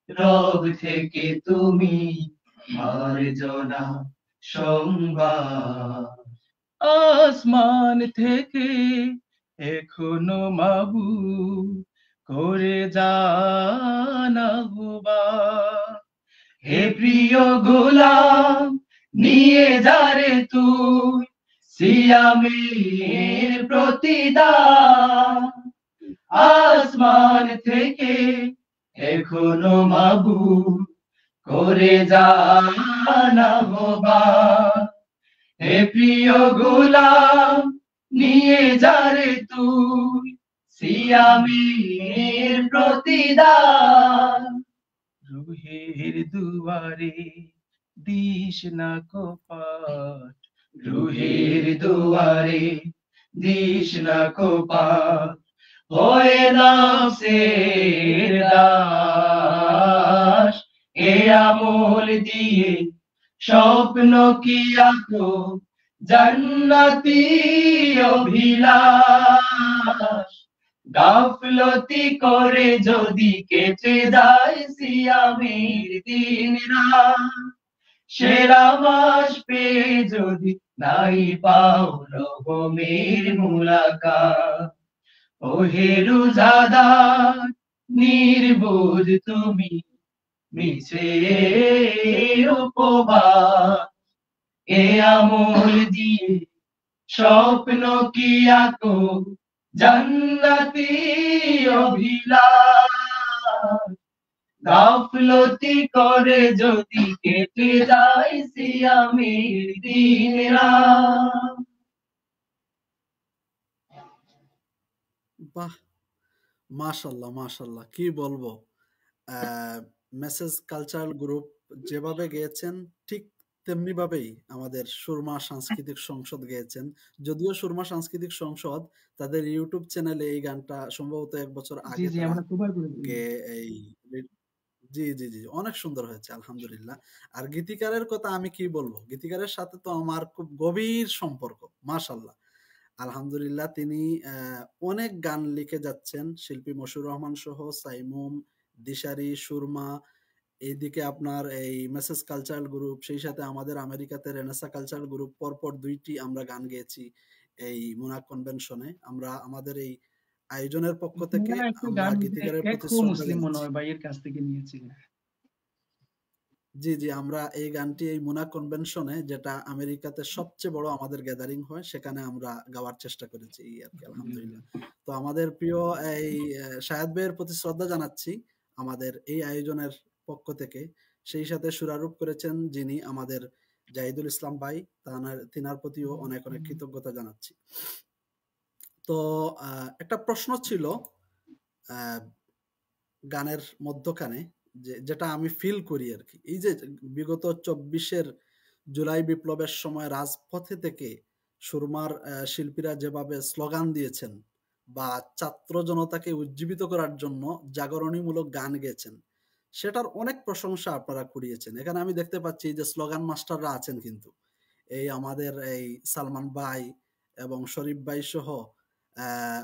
রব থেকে তুমি মার্জনা সংবাদ। আসমান থেকে এখনো মাবুদ করে জানাবা, হে প্রিয় গোলাম নিয়ে যারে তুই সিয়ামের প্রতিদান, আসমান থেকে এখনো মাবুদ করে জানাবা, হে প্রিয় গোলাম নিয়ে যারে তুই সিয়ামের প্রতিদান, রুহের দুয়ারে দিস না কপাট, রুহের দুয়ারে দিস না কপাট, হয়ে নফসের দাস, এ আমল দিয়ে স্বপ্ন কি আঁকো জান্নাতি অভিলাষ, গাফলতি করে যদি কেটে যায় সিয়ামের দিন রাত, সেরা মাস পেয়ে যদি নাই পাও রহমের মুলাকাত। ওহে রোজাদার নির্বোধ তুমি, মিছে উপবাস, এ আমল দিয়ে স্বপ্ন কি আঁকো জান্নাতি অভিলাষ। গাফলতি করে যদি কেটে যায় সিয়ামের দিন রাত। বাহ! মাশাআল্লাহ, মাশাআল্লাহ। কি বলবো? মেসেজ কালচারাল গ্রুপ যেভাবে গেয়েছেন ঠিক তেমনিভাবেই আমাদের সুরমা সাংস্কৃতিক সংসদ গেয়েছেন। যদিও সুরমা সাংস্কৃতিক সংসদ তাদের ইউটিউব চ্যানেলে এই গানটা সম্ভবত ১ বছর জি, আগে জি তারা আমরা কভার করেছি। গেয়ে এই জি, জি, জি। অনেক সুন্দর হয়েছে আলহামদুলিল্লাহ। আর গীতিকারের কথা আমি কি বলবো? গীতিকারের সাথে তো আমার খুব গভীর সম্পর্ক। মাশাআল্লাহ। আলহামদুলিল্লাহ তিনি অনেক গান লিখে যাচ্ছেন। শিল্পী মশিউর রহমান সহ সাইমুম, দিশারি, সুরমা, এইদিকে আপনার এই মেসেজ কালচারাল গ্রুপ, সেই সাথে আমাদের আমেরিকাতে রেনেসা কালচারাল গ্রুপ পরপর ২ টি আমরা গান গেয়েছি এই মুনাক কনভেনশনে। আমরা আমাদের এই আয়োজনের পক্ষ থেকে আপনারা একটা আমরা গান গীতিকারের প্রতি এখো শ্রদ্ধা মুসলিম মনে জানাচ্ছি। হয় ভাইয়ের কাছ থেকে নিয়েছিলেন। জি, জি। আমরা এই গানটি এই মুনাক কনভেনশনে, যেটা আমেরিকাতে সবচেয়ে বড় আমাদের গ্যাদারিং হয়, সেখানে আমরা গাওয়ার চেষ্টা করেছি এই আরকি আলহামদুলিল্লাহ। তো আমাদের প্রিয় এই শাহেদ ভাইয়ের প্রতি শ্রদ্ধা জানাচ্ছি আমাদের এই আয়োজনের পক্ষ থেকে। সেই সাথে সুরারোপ করেছেন যিনি আমাদের জাহিদুল ইসলাম ভাই, তিনার প্রতিও অনেক, অনেক কৃতজ্ঞতা জানাচ্ছি। তো একটা প্রশ্ন ছিল আ গানের মধ্যখানে, যেটা আমি ফিল করি আরকি। এই যে বিগত ২৪ জুলাই বিপ্লবের সময় রাজপথে থেকে সুরমার শিল্পীরা যেভাবে স্লোগান দিয়েছেন বা ছাত্র জনতাকে উজ্জীবিত করার জন্য জাগরণীমূলক গান গেয়েছেন, সেটার অনেক প্রশংসা আপনারা কুড়িয়েছেন। এখানে আমি দেখতে পাচ্ছি যে স্লোগান মাস্টাররা আছেন কিন্তু। এই আমাদের এই সালমান ভাই এবং শরীফ ভাই সহ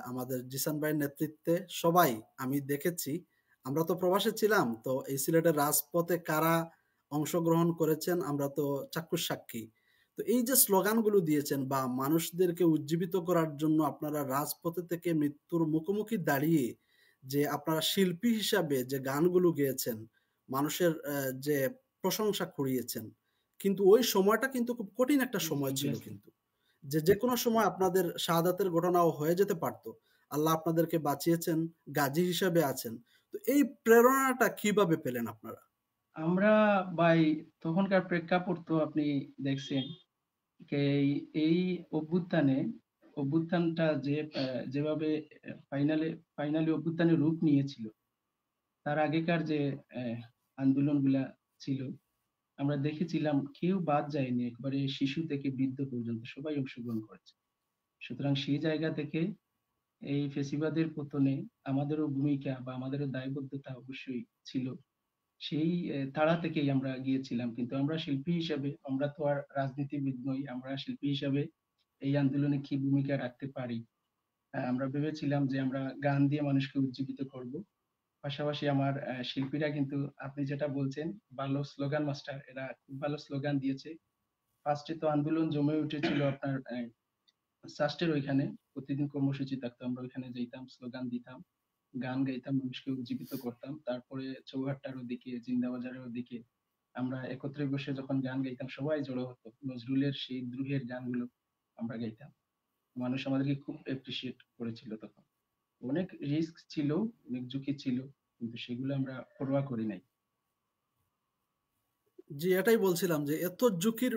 আমাদের জিসান ভাইয়ের নেতৃত্বে সবাই আমি দেখেছি। আমরা তো প্রবাসে ছিলাম। তো এই সিলেটের রাজপথে কারা অংশগ্রহণ করেছেন আমরা তো চাক্ষুষ সাক্ষী। তো এই যে স্লোগানগুলো দিয়েছেন বা মানুষদেরকে উজ্জীবিত করার জন্য আপনারা রাজপথে থেকে মৃত্যুর মুখোমুখি দাঁড়িয়ে যে আপনারা শিল্পী হিসাবে যে গানগুলো গেয়েছেন, মানুষের যে প্রশংসা কুড়িয়েছেন। কিন্তু ওই সময়টা কিন্তু খুব কঠিন একটা জি, সময় ছিল ব্যস্ত। কিন্তু। যেকোনো সময় আপনাদের শাহাদাতের ঘটনাও হয়ে যেতে পারত। আল্লাহ আপনাদেরকে বাঁচিয়েছেন, গাজী হিসাবে আছেন। তো এই প্রেরণাটা কিভাবে পেলেন আপনারা? আমরা ভাই তখনকার প্রেক্ষাপট তো আপনি দেখছেন। এই এই অভ্যুত্থানটা যেভাবে ফাইনালি অভ্যুত্থানের রূপ নিয়েছিল, তার আগেকার যে আন্দোলনগুলা ছিল, আমরা দেখেছিলাম কেউ বাদ যায়নি। একবারে শিশু থেকে বৃদ্ধ পর্যন্ত সবাই অংশগ্রহণ করেছে। সুতরাং সেই জায়গা থেকে এই ফ্যাসিবাদের পতনে আমাদেরও ভূমিকা বা আমাদেরও দায়বদ্ধতা অবশ্যই ছিল। সেই তাড়া থেকেই আমরা গিয়েছিলাম। কিন্তু আমরা শিল্পী হিসাবে আমরা তো আর রাজনীতিবিদ নই। আমরা শিল্পী হিসাবে এই আন্দোলনে কি ভূমিকা রাখতে পারি? আমরা ভেবেছিলাম যে আমরা গান দিয়ে মানুষকে উজ্জীবিত করব। পাশাপাশি আমার শিল্পীরা কিন্তু আপনি যেটা বলছেন ভালো স্লোগান মাস্টার, এরা খুব ভালো স্লোগান দিয়েছে। ফার্স্টে তো আন্দোলন জমে উঠেছিল আপনার সাস্টের ওইখানে। প্রতিদিন কর্মসূচি থাকতো। আমরা ওইখানে যাইতাম, স্লোগান দিতাম, গান গাইতাম, মানুষকে উজ্জীবিত করতাম। তারপরে চৌহাট্টার ওদিকে, জিন্দাবাজারের ওদিকে আমরা একত্রে বসে যখন গান গাইতাম সবাই জড়ো হতো। নজরুলের সেই দ্রোহের গানগুলো আমরা গাইতাম। মানুষ আমাদেরকে খুব অ্যাপ্রিশিয়েট করেছিল তখন। অনেক রিস্ক ছিল, অনেক ঝুঁকি ছিল, কিন্তু সেগুলো আমরা পরোয়া করি নাই। জি, এটাই বলছিলাম যে এত ঝুঁকির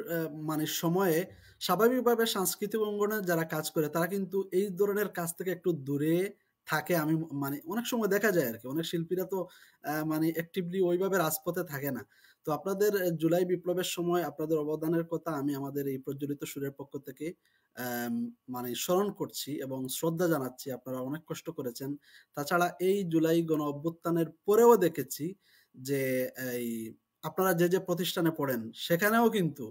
মানে সময়ে স্বাভাবিকভাবে সাংস্কৃতিক অঙ্গনে যারা কাজ করে তারা কিন্তু এই ধরনের কাজ থেকে একটু দূরে থাকে। আমি মানে অনেক সময় দেখা যায় আরকি। অনেক শিল্পীরা তো মানে অ্যাক্টিভলি ওইভাবে রাজপথে থাকে না। তো আপনাদের জুলাই বিপ্লবের সময় আপনাদের অবদানের কথা আমি আমাদের এই প্রজ্বলিত সুরের পক্ষ থেকে অ্যাম মানে স্মরণ করছি এবং শ্রদ্ধা জানাচ্ছি। আপনারা অনেক কষ্ট করেছেন। তাছাড়া এই জুলাই গণ অভ্যুত্থানের পরেও দেখেছি যে এই আপনারা যে প্রতিষ্ঠানে পড়েন সেখানেও কিন্তু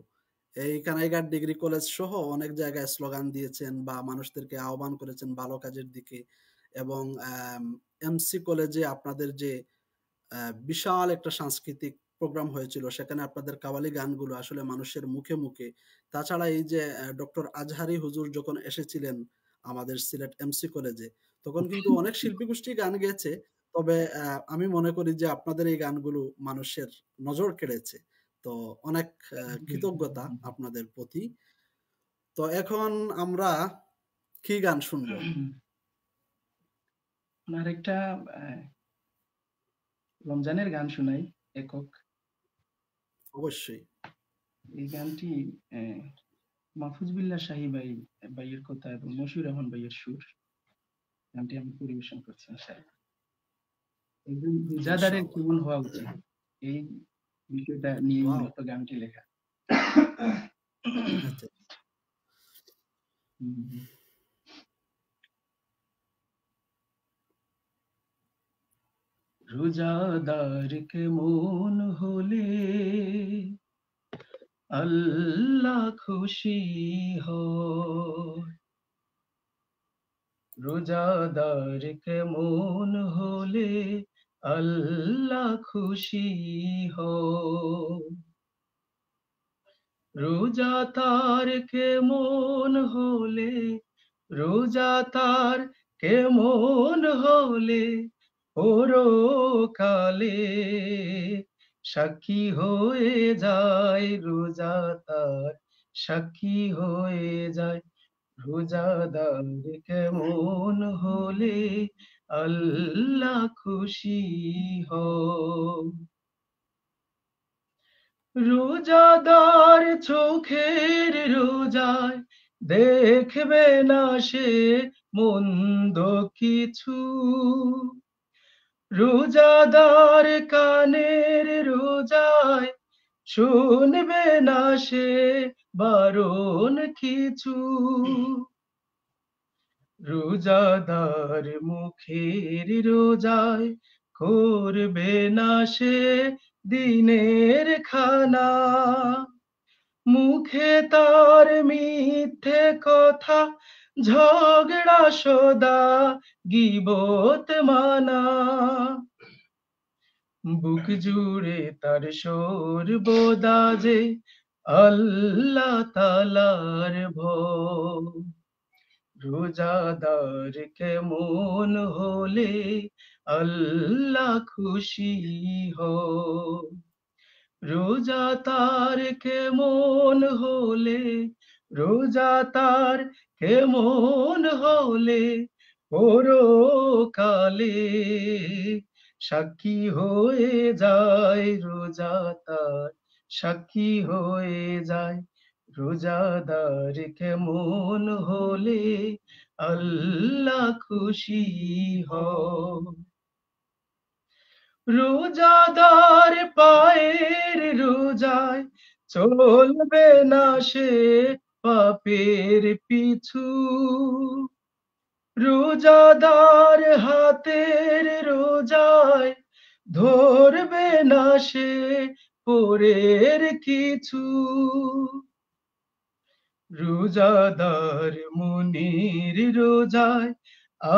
এই কানাইঘাট ডিগ্রি কলেজ সহ অনেক জায়গায় স্লোগান দিয়েছেন বা মানুষদেরকে আহ্বান করেছেন ভালো কাজের দিকে। এবং এমসি কলেজে আপনাদের যে বিশাল একটা সাংস্কৃতিক প্রোগ্রাম হয়েছিল। সেখানে আপনাদের কাওয়ালি গানগুলো আসলে মানুষের মুখে, মুখে। তাছাড়া এই যে ডক্টর আজহারী হুজুর যখন এসেছিলেন আমাদের সিলেট এমসি কলেজে, তখন কিন্তু অনেক শিল্পীগোষ্ঠী গান গেয়েছে। তবে আমি মনে করি যে আপনাদের এই গানগুলো মানুষের নজর কেড়েছে। তো অনেক কৃতজ্ঞতা আপনাদের প্রতি। তো এখন আমরা কি গান শুনবো? আরেকটা রমজানের গান শোনাই, একক। অবশ্যই। এই গানটি মাহফুজ বিল্লাহ শাহী ভাইয়ের কথা এবং মশিউর রহমান ভাইয়ের সুর। গানটি আমি পরিবেশন করছি ইনশাআল্লাহ। একজন রোজাদারের ইনশাআল্লাহ। কেমন হওয়া উচিত, এই বিষয়টা নিয়ে ওয়াও! মূলত গানটি লেখা। আচ্ছা। রোজাদার কেমন হলে আল্লাহ খুশি হয়, রোজাদার কেমন হলে আল্লাহ খুশি হয়, রোজা তার কেমন হলে, রোজা তার কেমন হলে পরকালে সাক্ষী হয়ে যায়, রোজা তার সাক্ষী হয়ে যায়, রোজাদার কেমন হলে আল্লাহ খুশি হয়, রোজাদার চোখের রোজায় দেখবে না সে মন্দ কিছু, রোজাদার কানের রোজায় শুনবে না সে বারণ কিছু, রোজাদার মুখের রোজায় করবে না সে দিনের খানা, মুখে তার মিথ্যে কথা ঝগড়া সদা গীবত মানা, বুক জুড়ে তার সর্বদা যে আল্লাহ তাআলার ভয়, রোজাদার কেমন হলে আল্লাহ খুশি হয়, রোজা তার কেমন হলে, রোজা তার কেমন হলে পরকালে সাক্ষী হয়ে যায়, রোজা তার সাক্ষী হয়ে যায়, রোজাদার কেমন হলে আল্লাহ খুশি হয়, রোজাদার পায়ের রোজায় চলবে না সে পাপের পিছু, রোজাদার হাতের রোজায় ধরবে না সে পরের কিছু, রোজাদার মনির রোজায়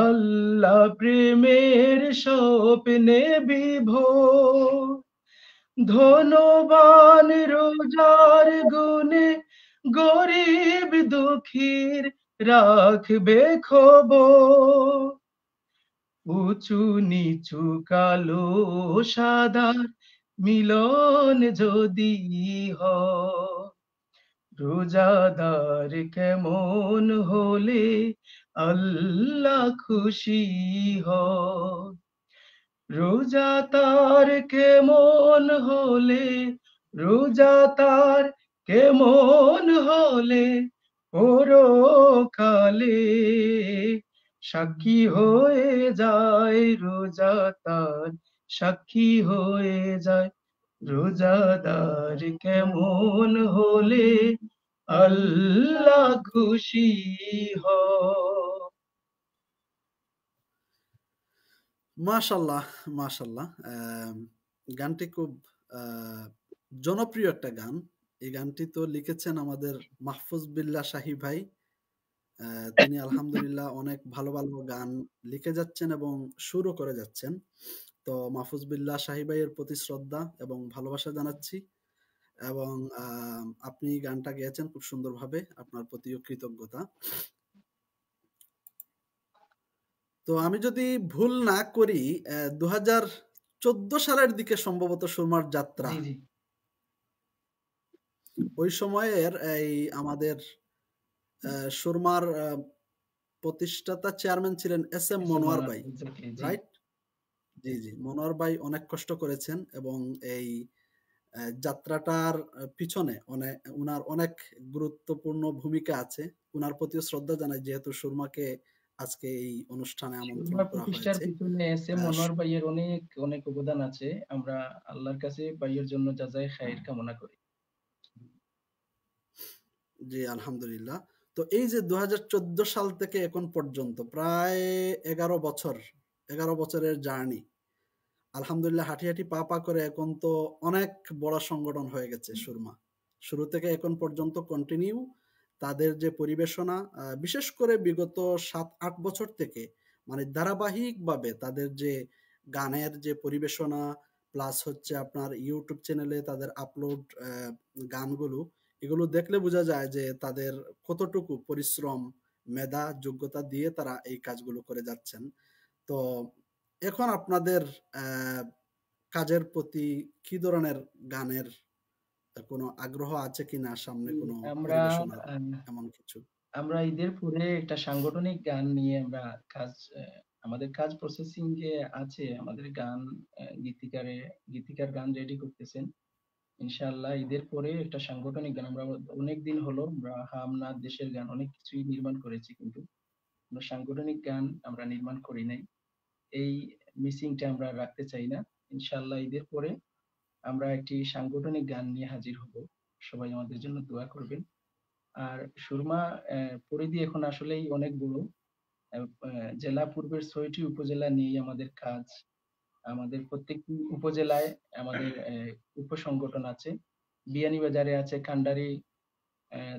আল্লাহ প্রেমের স্বপ্নে বিভোর, ধনবান রোজার গুণে গরিব দুঃখীর রাখবে খবর, উঁচু নিচু কালো সাদার মিলন যদি হয়, রোজাদার কেমন হলে আল্লাহ খুশি হয়, রোজা তার কেমন হলে, রোজা তার কেমন হলে পরকালে সাক্ষী হয়ে যায়, রোজা তার সাক্ষী হয়ে যায়, রোজাদার কেমন হলে আল্লাহ খুশি হয়। মাশাআল্লাহ, মাশাআল্লাহ। গানটি খুব জনপ্রিয় একটা গান। এই গানটি তো লিখেছেন আমাদের মাহফুজ বিল্লাহ শাহী ভাই। তিনি আলহামদুলিল্লাহ অনেক ভালো, ভালো গান লিখে যাচ্ছেন এবং সুরও করে যাচ্ছেন। তো মাহফুজ বিল্লাহ শাহী ভাইয়ের প্রতি শ্রদ্ধা এবং ভালোবাসা জানাচ্ছি এবং আপনি গানটা গেয়েছেন খুব সুন্দরভাবে, আপনার প্রতিও কৃতজ্ঞতা। তো আমি যদি ভুল না করি 2014 সালের দিকে সম্ভবত সুরমার যাত্রা, জি জি ওই সময়ের এই আমাদের সুরমার প্রতিষ্ঠাতা চেয়ারম্যান ছিলেন এস এম মনোয়ার ভাই, exactly, জি রাইট? জি জি, মনোয়ার ভাই অনেক কষ্ট করেছেন এবং এই যাত্রাটার পিছনে উনার অনেক গুরুত্বপূর্ণ ভূমিকা আছে। উনার প্রতিও শ্রদ্ধা জানাই, যেহেতু সুরমাকে আজকে এই অনুষ্ঠানে আমন্ত্রণ সুরমা করা প্রতিষ্ঠার হয়েছে। পিছনে এস এম মনোয়ার ভাইয়ের অনেক অনেক অবদান আছে। আমরা আল্লাহর কাছে ভাইয়ের জন্য জাযায়ে খায়ের কামনা করি। জি, আলহামদুলিল্লাহ। তো এই যে 2014 সাল থেকে এখন পর্যন্ত প্রায় 11 বছরের জার্নি, আলহামদুলিল্লাহ হাঁটি হাঁটি পা পা করে এখন তো অনেক বড় সংগঠন হয়ে গেছে সুরমা। শুরু থেকে এখন পর্যন্ত কন্টিনিউ তাদের যে পরিবেশনা, বিশেষ করে বিগত 7-8 বছর থেকে মানে ধারাবাহিকভাবে তাদের যে গানের যে পরিবেশনা, প্লাস হচ্ছে আপনার ইউটিউব চ্যানেলে তাদের আপলোড গানগুলো, এগুলো দেখলে বোঝা যায় যে তাদের কতটুকু পরিশ্রম, মেধা, যোগ্যতা দিয়ে তারা এই কাজগুলো করে যাচ্ছেন। তো এখন আপনাদের কাজের প্রতি কি ধরনের গানের কোনো আগ্রহ আছে কিনা, সামনে কোনো আমরা পরিবেশনার আহ, এমন কিছু? আমরা ঈদের পরে একটা সাংগঠনিক গান নিয়ে আমরা কাজ আমাদের কাজ প্রসেসিং এ আছে। আমাদের গান গীতিকার গান রেডি করতেছেন। ইনশাআল্লাহ ঈদের পরে একটা সাংগঠনিক গান আমরা অনেক দিন হলো আমরা হামনাথ দেশের গান অনেক কিছুই নির্মাণ করেছি, কিন্তু আমরা সাংগঠনিক গান আমরা নির্মাণ করি নাই। এই মিসিংটা আমরা রাখতে চাই না। ইনশাআল্লাহ ঈদের পরে আমরা একটি সাংগঠনিক গান নিয়ে হাজির হব। সবাই আমাদের জন্য দোয়া করবেন। আর সুরমা পরিধি এখন আসলেই অনেক বড়। জেলা পূর্বের 6টি উপজেলা নিয়ে আমাদের কাজ। আমাদের প্রত্যেকটি উপজেলায় আমাদের উপসংগঠন আছে। বিয়ানীবাজারে আছে কান্ডারি,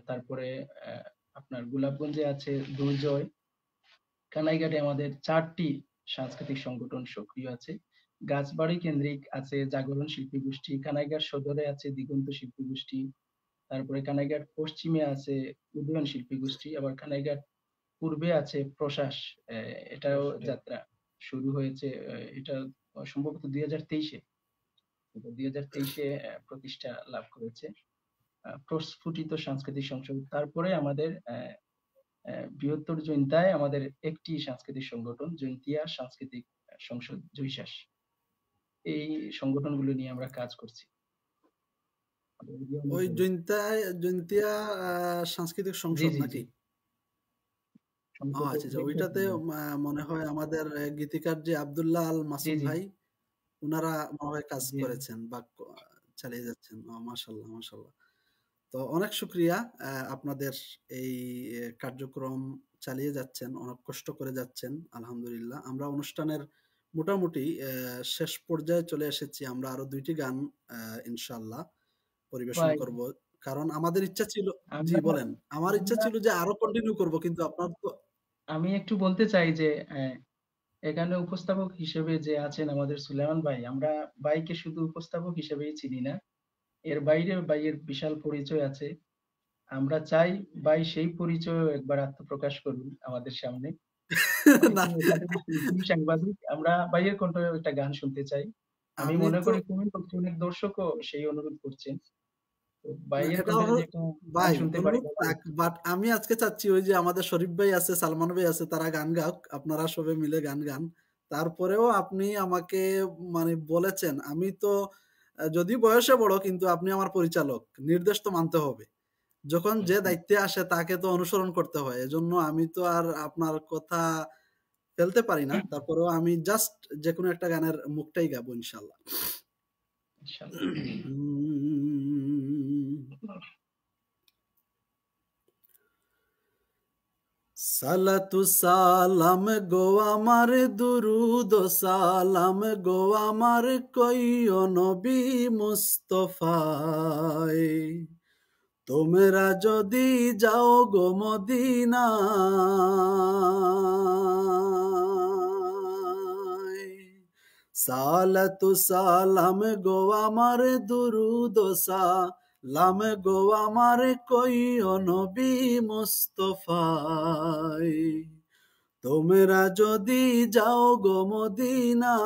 তারপরে আপনার গোলাপগঞ্জে আছে দুর্জয়, কানাইঘাটে আমাদের 4টি সাংস্কৃতিক সংগঠন সক্রিয় আছে। গাছবাড়ি কেন্দ্রিক আছে জাগরণ শিল্পী গোষ্ঠী, কানাইঘাট সদরে আছে দিগন্ত শিল্পী গোষ্ঠী, তারপরে কানাইঘাট পশ্চিমে আছে উদয়ন শিল্পী গোষ্ঠী, আবার কানাইঘাট পূর্বে আছে প্রশাস। এটাও যাত্রা শুরু হয়েছে, এটা সম্ভবত 2023-এ 2023-এ প্রতিষ্ঠা লাভ করেছে প্রস্ফুটিত সাংস্কৃতিক সংসদ। তারপরে আমাদের বৃহত্তর জৈন্তায় আমাদের একটি সাংস্কৃতিক সংগঠন জৈন্তিয়া সাংস্কৃতিক সংসদ জৈশাস। এই সংগঠনগুলো নিয়ে আমরা কাজ করছি। ওই জৈন্তিয়া সাংস্কৃতিক জি সংসদ জি জি নাকি? সংসদ আচ্ছা আচ্ছা, ওইটাতে মনে হয় আমাদের গীতিকার যে আব্দুল্লাহ আল জি মাসুদ জি ভাই, উনারা মনে হয় কাজ জি করেছেন বা চালিয়ে যাচ্ছেন। মাশাল্লাহ মাশাল্লাহ। তো অনেক শুক্রিয়া, আপনাদের এই কার্যক্রম চালিয়ে যাচ্ছেন, অনেক কষ্ট করে যাচ্ছেন। আলহামদুলিল্লাহ, আমরা অনুষ্ঠানের মোটামুটি শেষ পর্যায়ে চলে এসেছি। আমরা আরো 2টি গান ইনশাআল্লাহ পরিবেশন ভাই। করব, কারণ আমাদের ইচ্ছা ছিল। জি আমরা বলেন। আমার ইচ্ছা আমরা ছিল যে আরো কন্টিনিউ করব, কিন্তু আপনার তো। আমি একটু বলতে চাই যে এখানে উপস্থাপক হিসেবে যে আছেন আমাদের সুলেমান ভাই, আমরা ভাইকে শুধু উপস্থাপক হিসেবেই চিনি না, এর বাইরে ভাইয়ের বিশাল পরিচয় আছে। আমরা চাই ভাই সেই পরিচয় একবার আত্মপ্রকাশ করুন আমাদের সামনে। ভাই না, তো একাডেমিক শিল্পী, সাংবাদিক। আমরা ভাইয়ের কণ্ঠে একটা গান শুনতে চাই। আমি আমি মনে তো করি কমেন্ট বক্সে অনেক দর্শকও সেই অনুরোধ করছেন। তো না, ভাইয়ের এটা কণ্ঠে যদি একটা গান ভাই শুনতে পারি অনুরোধ ভালো থাক, হতো। বাট আমি আজকে চাচ্ছি ওই যে আমাদের শরীফ ভাই আছে, সালমান ভাই আছে, তারা গান গাওক, আপনারা সবাই মিলে গান গান। তারপরেও আপনি আমাকে মানে বলেছেন, আমি তো যদি বয়সে বড়, কিন্তু আপনি আমার পরিচালক, নির্দেশ তো মানতে হবে। যখন যে দায়িত্বে আসে তাকে তো অনুসরণ করতে হয়, এজন্য আমি তো আর আপনার কথা ফেলতে পারি না। তারপরেও আমি জাস্ট যে কোনো একটা গানের মুখটাই গাবো ইনশাল্লাহ। ইনশাআল্লাহ। সালাতু সালাম গো আমার, দুরুদ সালাম গো আমার, কইও নবী মুস্তফায়, তোমরা যদি যাও গো মদিনায়, সালাতু সালাম গো আমার দুরুদ সালাম গো আমার কইও নবী মুস্তফায় তোমরা যদি যাও গো মদিনায়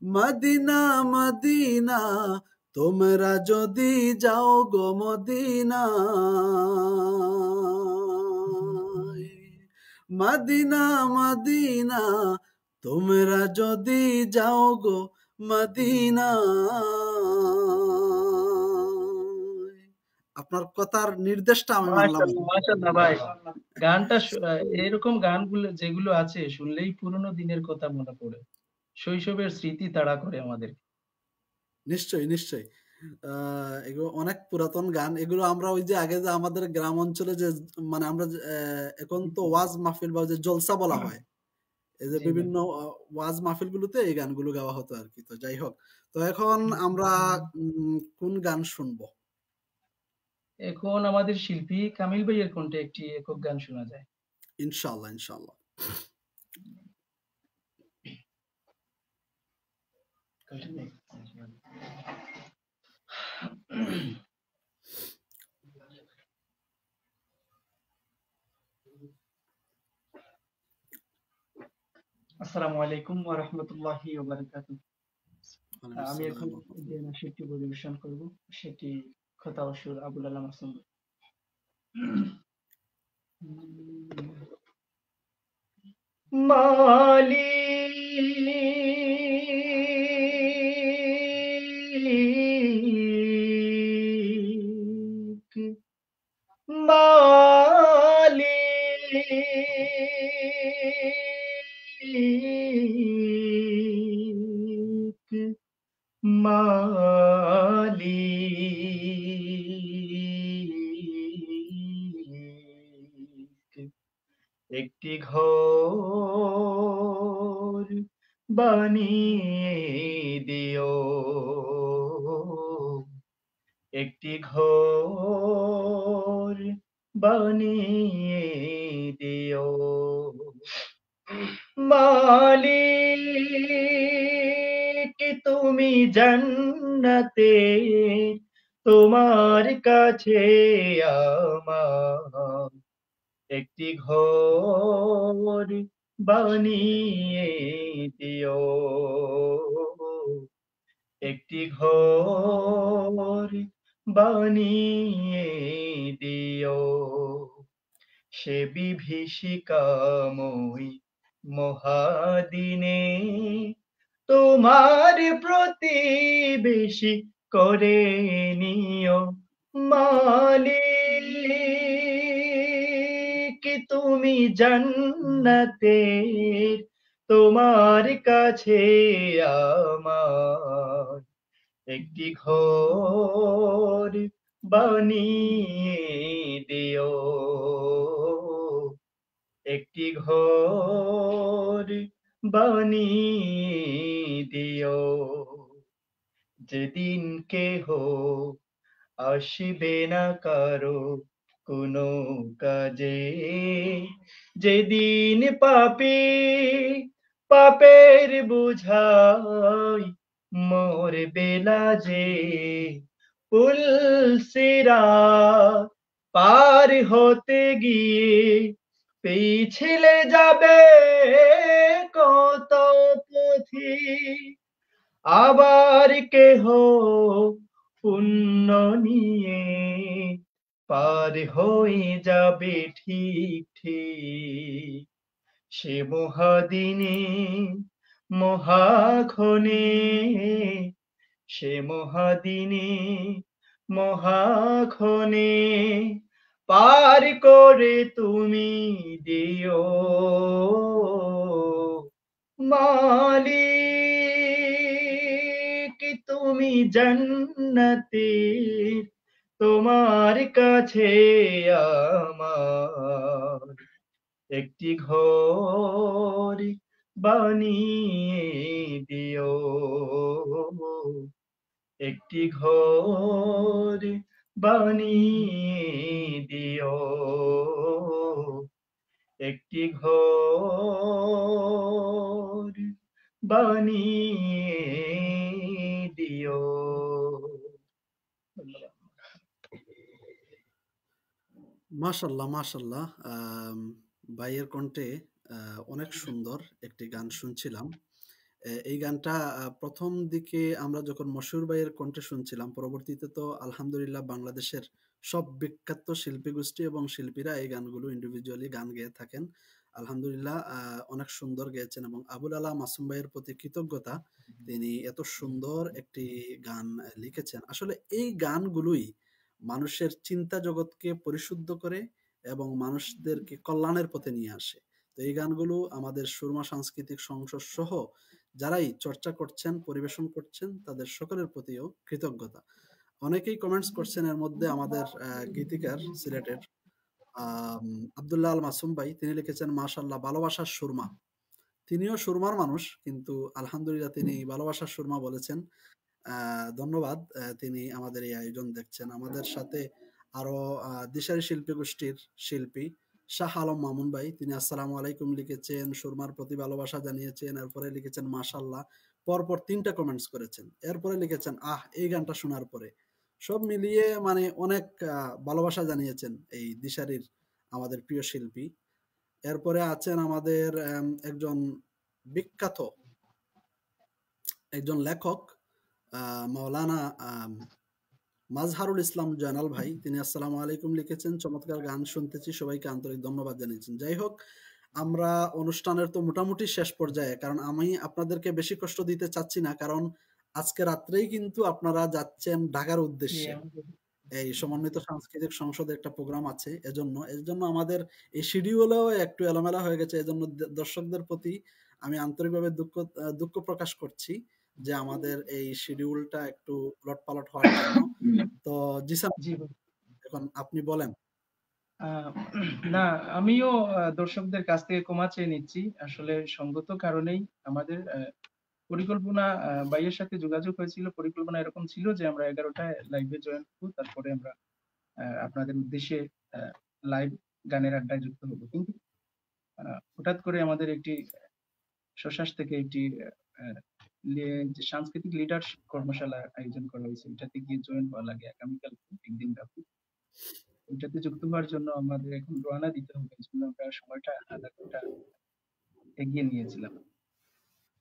মদিনা মদিনা তোমরা যদি যাও গো মদিনায় মদিনা মদিনা তোমরা যদি যাও গো মদিনায় আপনার কথার নির্দেশটা আমি মানলাম মাশাআল্লাহ, মাশাআল্লাহ ভাই। গানটা এরকম গানগুলো যেগুলো আছে শুনলেই পুরোনো দিনের কথা মনে পড়ে। শৈশবের স্মৃতি তাড়া করে আমাদের। নিশ্চয়ই নিশ্চয়ই এগুলো অনেক পুরাতন গান এগুলো আমরা ওই যে আগে যে আমাদের গ্রাম অঞ্চলে যে মানে আমরা এখন তো ওয়াজ মাহফিল বা যে জলসা বলা হয় এই যে জি ভাই। বিভিন্ন ওয়াজ মাহফিল গুলোতে এই গানগুলো গাওয়া হতো আর কি তো যাই হোক তো এখন আমরা কোন গান শুনবো এখন আমাদের শিল্পী কামিল ভাইয়ের কণ্ঠে একটি একক গান শোনা যায়। ইনশাআল্লাহ ইনশাআল্লাহ আসসালামু আলাইকুম ওয়া রাহমাতুল্লাহি ওয়া বারাকাতুহু। আমি এখন যে নাশিদটি পরিবেশন করব সেটি কথা ও সুর আবুল আলাম হাসান। একটি ঘর বানিয়ে দিও, একটি ঘর বানিয়ে দিও, মালিক তুমি জান্নাতে তোমার কাছে আমার একটি ঘর বানিয়ে দিও, একটি ঘর বানিয়ে দিও, সে বিভীষিকাময় মহাদিনে তোমার প্রতিবেশী করে নিও, মালিক তুমি জান্নাতে তোমার কাছে আমার একটি ঘর বানিয়ে দিও, একটি ঘর বানিয়ে দিও, যেদিন কেহ আসবে না কারো কোনো কাজে, যেদিন পাপী পাপের বোঝাই মোর বেলা যে পুলসিরাত পার হতে গিয়ে পিছলে যাবে কত পথি, আবার কেহ পুণ্য নিয়ে পার হয়ে যাবে ঠিক ঠিক, সে মহাদিনে মহাক্ষণে, সে মহাদিনে মহাক্ষণে পার করে তুমি দিও, মালিক তুমি জান্নাতে তোমার কাছে আমার একটি ঘর বানিয়ে দিও, একটি ঘর বানিয়ে দিও, একটি ঘর বানিয়ে দিও। ধন্যবাদ। মাশাআল্লাহ, মাশাআল্লাহ। ভাইয়ের কণ্ঠে অনেক সুন্দর একটি গান শুনছিলাম। এই গানটা ১ম দিকে আমরা যখন মশহুর ভাইয়ের কণ্ঠে শুনছিলাম, পরবর্তীতে তো আলহামদুলিল্লাহ বাংলাদেশের সব বিখ্যাত শিল্পী গোষ্ঠী এবং শিল্পীরা এই গানগুলো ইন্ডিভিজুয়ালি গান গেয়ে থাকেন। আলহামদুলিল্লাহ অনেক সুন্দর গেয়েছেন এবং আবুল আলা মাসুম ভাইয়ের প্রতি কৃতজ্ঞতা। তিনি এত সুন্দর একটি গান লিখেছেন। আসলে এই গানগুলোই মানুষের চিন্তা জগৎকে পরিশুদ্ধ করে এবং মানুষদেরকে কল্যাণের পথে নিয়ে আসে। তো এই গানগুলো আমাদের সুরমা সাংস্কৃতিক সংসদ সহ যারাই চর্চা করছেন, পরিবেশন করছেন তাদের সকলের প্রতিও কৃতজ্ঞতা। অনেকেই কমেন্টস করছেন, এর মধ্যে আমাদের গীতিকার সিলেটের আব্দুল্লাহ আল মাসুম ভাই তিনি লিখেছেন, মাশাআল্লাহ ভালোবাসার সুরমা। তিনিও সুরমার মানুষ, কিন্তু আলহামদুলিল্লাহ তিনি ভালোবাসার সুরমা বলেছেন। ধন্যবাদ। তিনি আমাদের এই আয়োজন দেখছেন। আমাদের সাথে আরো দিশারি শিল্পী গোষ্ঠীর শিল্পী শাহ আলম মামুন ভাই, তিনি আসসালামু আলাইকুম লিখেছেন, সুরমার প্রতি ভালোবাসা জানিয়েছেন। এরপরে লিখেছেন মাশাআল্লাহ। পরপর ৩ টা কমেন্টস করেছেন। এরপরে লিখেছেন এই গানটা শোনার পরে। সব মিলিয়ে মানে অনেক ভালোবাসা জানিয়েছেন এই দিশারির আমাদের প্রিয় শিল্পী। এরপরে আছেন আমাদের একজন বিখ্যাত একজন লেখক মাওলানা মাজহারুল ইসলাম জয়নাল ভাই, তিনি আসসালামু আলাইকুম লিখেছেন, চমৎকার গান শুনতেছি, সবাইকে আন্তরিক ধন্যবাদ জানিয়েছেন। যাই হোক, আমরা অনুষ্ঠানের তো মোটামুটি শেষ পর্যায়ে, কারণ আমি আপনাদেরকে বেশি কষ্ট দিতে চাচ্ছি না, কারণ আজকে রাত্রেই কিন্তু আপনারা যাচ্ছেন ঢাকার উদ্দেশ্যে। এই সমন্বিত সাংস্কৃতিক সংসদে একটা প্রোগ্রাম আছে, এজন্য আমাদের এই শিডিউলেও একটু এলোমেলা হয়ে গেছে। এজন্য দর্শকদের প্রতি আমি আন্তরিকভাবে দুঃখ প্রকাশ করছি যে আমাদের এই শিডিউলটা একটু লটপালট হওয়ার জন্য। তো জিসান, এখন আপনি বলেন। না, আমিও দর্শকদের কাছ থেকে ক্ষমা চেয়ে নিচ্ছি। আসলে সঙ্গত কারণেই আমাদের পরিকল্পনা, ভাইয়ের সাথে যোগাযোগ হয়েছিল, পরিকল্পনা এরকম ছিল যে আমরা 11টায় লাইভে জয়েন করব, তারপরে আমরা আপনাদের উদ্দেশ্যে লাইভ গানের আড্ডায় যুক্ত হব। কিন্তু হঠাৎ করে আমাদের একটি স্বশাস থেকে একটি যে সাংস্কৃতিক লিডারশিপ কর্মশালা আয়োজন করা হয়েছে, এটাতে গিয়ে জয়েন হওয়া লাগে আগামীকাল একদিন ব্যাপী। ওইটাতে যুক্ত হওয়ার জন্য আমাদের এখন রওনা দিতে হবে, এই জন্য আমরা সময়টা আধা ঘন্টা এগিয়ে নিয়েছিলাম।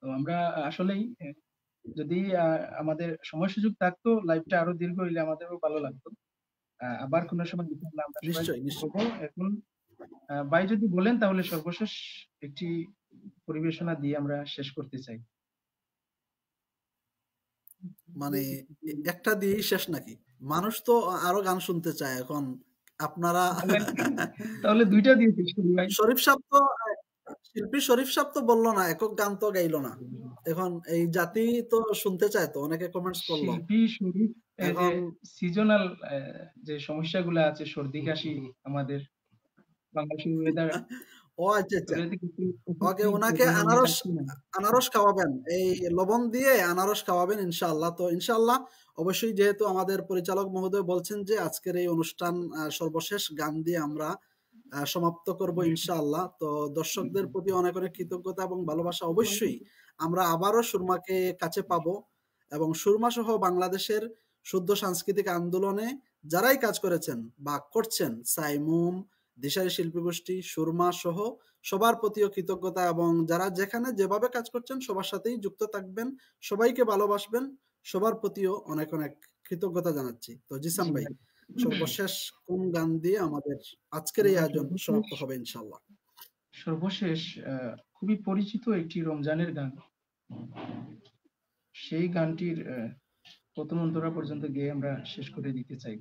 তো আমরা আসলেই যদি আমাদের সময় সুযোগ থাকতো, লাইভটা আরো দীর্ঘ হইলে আমাদেরও ভালো লাগতো। আবার কোনো সময় আমরা নিশ্চয়ই। এখন ভাই যদি বলেন তাহলে সর্বশেষ একটি পরিবেশনা দিয়ে আমরা শেষ করতে চাই। মানে একটা দিয়েই শেষ নাকি? মানুষ তো আরো গান শুনতে চায়। এখন আপনারা তাহলে 2টা দিয়ে শেষ করি ভাই। শরীফ সাহেব তো শিল্পী শরীফ সাহেব তো বললো না, একক গান তো গাইলো না। এখন এই জাতি তো শুনতে চায়, তো অনেকে কমেন্টস করলো। শিল্পী শরীফ এখন সিজনাল যে সমস্যাগুলো আছে, সর্দি কাশি, আমাদের বাংলাদেশের ওয়েদার। ও আচ্ছা আচ্ছা, ওকে, ওনাকে আনারস খাওয়াবেন, এই লবণ দিয়ে আনারস খাওয়াবেন ইনশাআল্লাহ। তো ইনশাআল্লাহ অবশ্যই, যেহেতু আমাদের পরিচালক মহোদয় বলছেন যে আজকের এই অনুষ্ঠান সর্বশেষ গান দিয়ে আমরা সমাপ্ত করব ইনশাআল্লাহ। তো দর্শকদের প্রতি অনেক অনেক কৃতজ্ঞতা এবং ভালোবাসা। অবশ্যই আমরা আবারও সুরমাকে কাছে পাবো এবং সুরমা সহ বাংলাদেশের শুদ্ধ সাংস্কৃতিক আন্দোলনে যারাই কাজ করেছেন বা করছেন, সাইমুম, দিশারি শিল্পী গোষ্ঠী, সুরমা সহ সবার প্রতিও কৃতজ্ঞতা, এবং যারা যেখানে যেভাবে কাজ করছেন সবার সাথেই যুক্ত থাকবেন, সবাইকে ভালোবাসবেন, সবার প্রতিও অনেক অনেক কৃতজ্ঞতা জানাচ্ছি। তো জিসান ভাই, সর্বশেষ কোন গান দিয়ে আমাদের আজকের এই আয়োজন সমাপ্ত হবে ইনশাআল্লাহ? সর্বশেষ খুবই পরিচিত একটি রমজানের গান, সেই গানটির প্রথম অন্তরা পর্যন্ত গিয়ে আমরা শেষ করে দিতে চাই।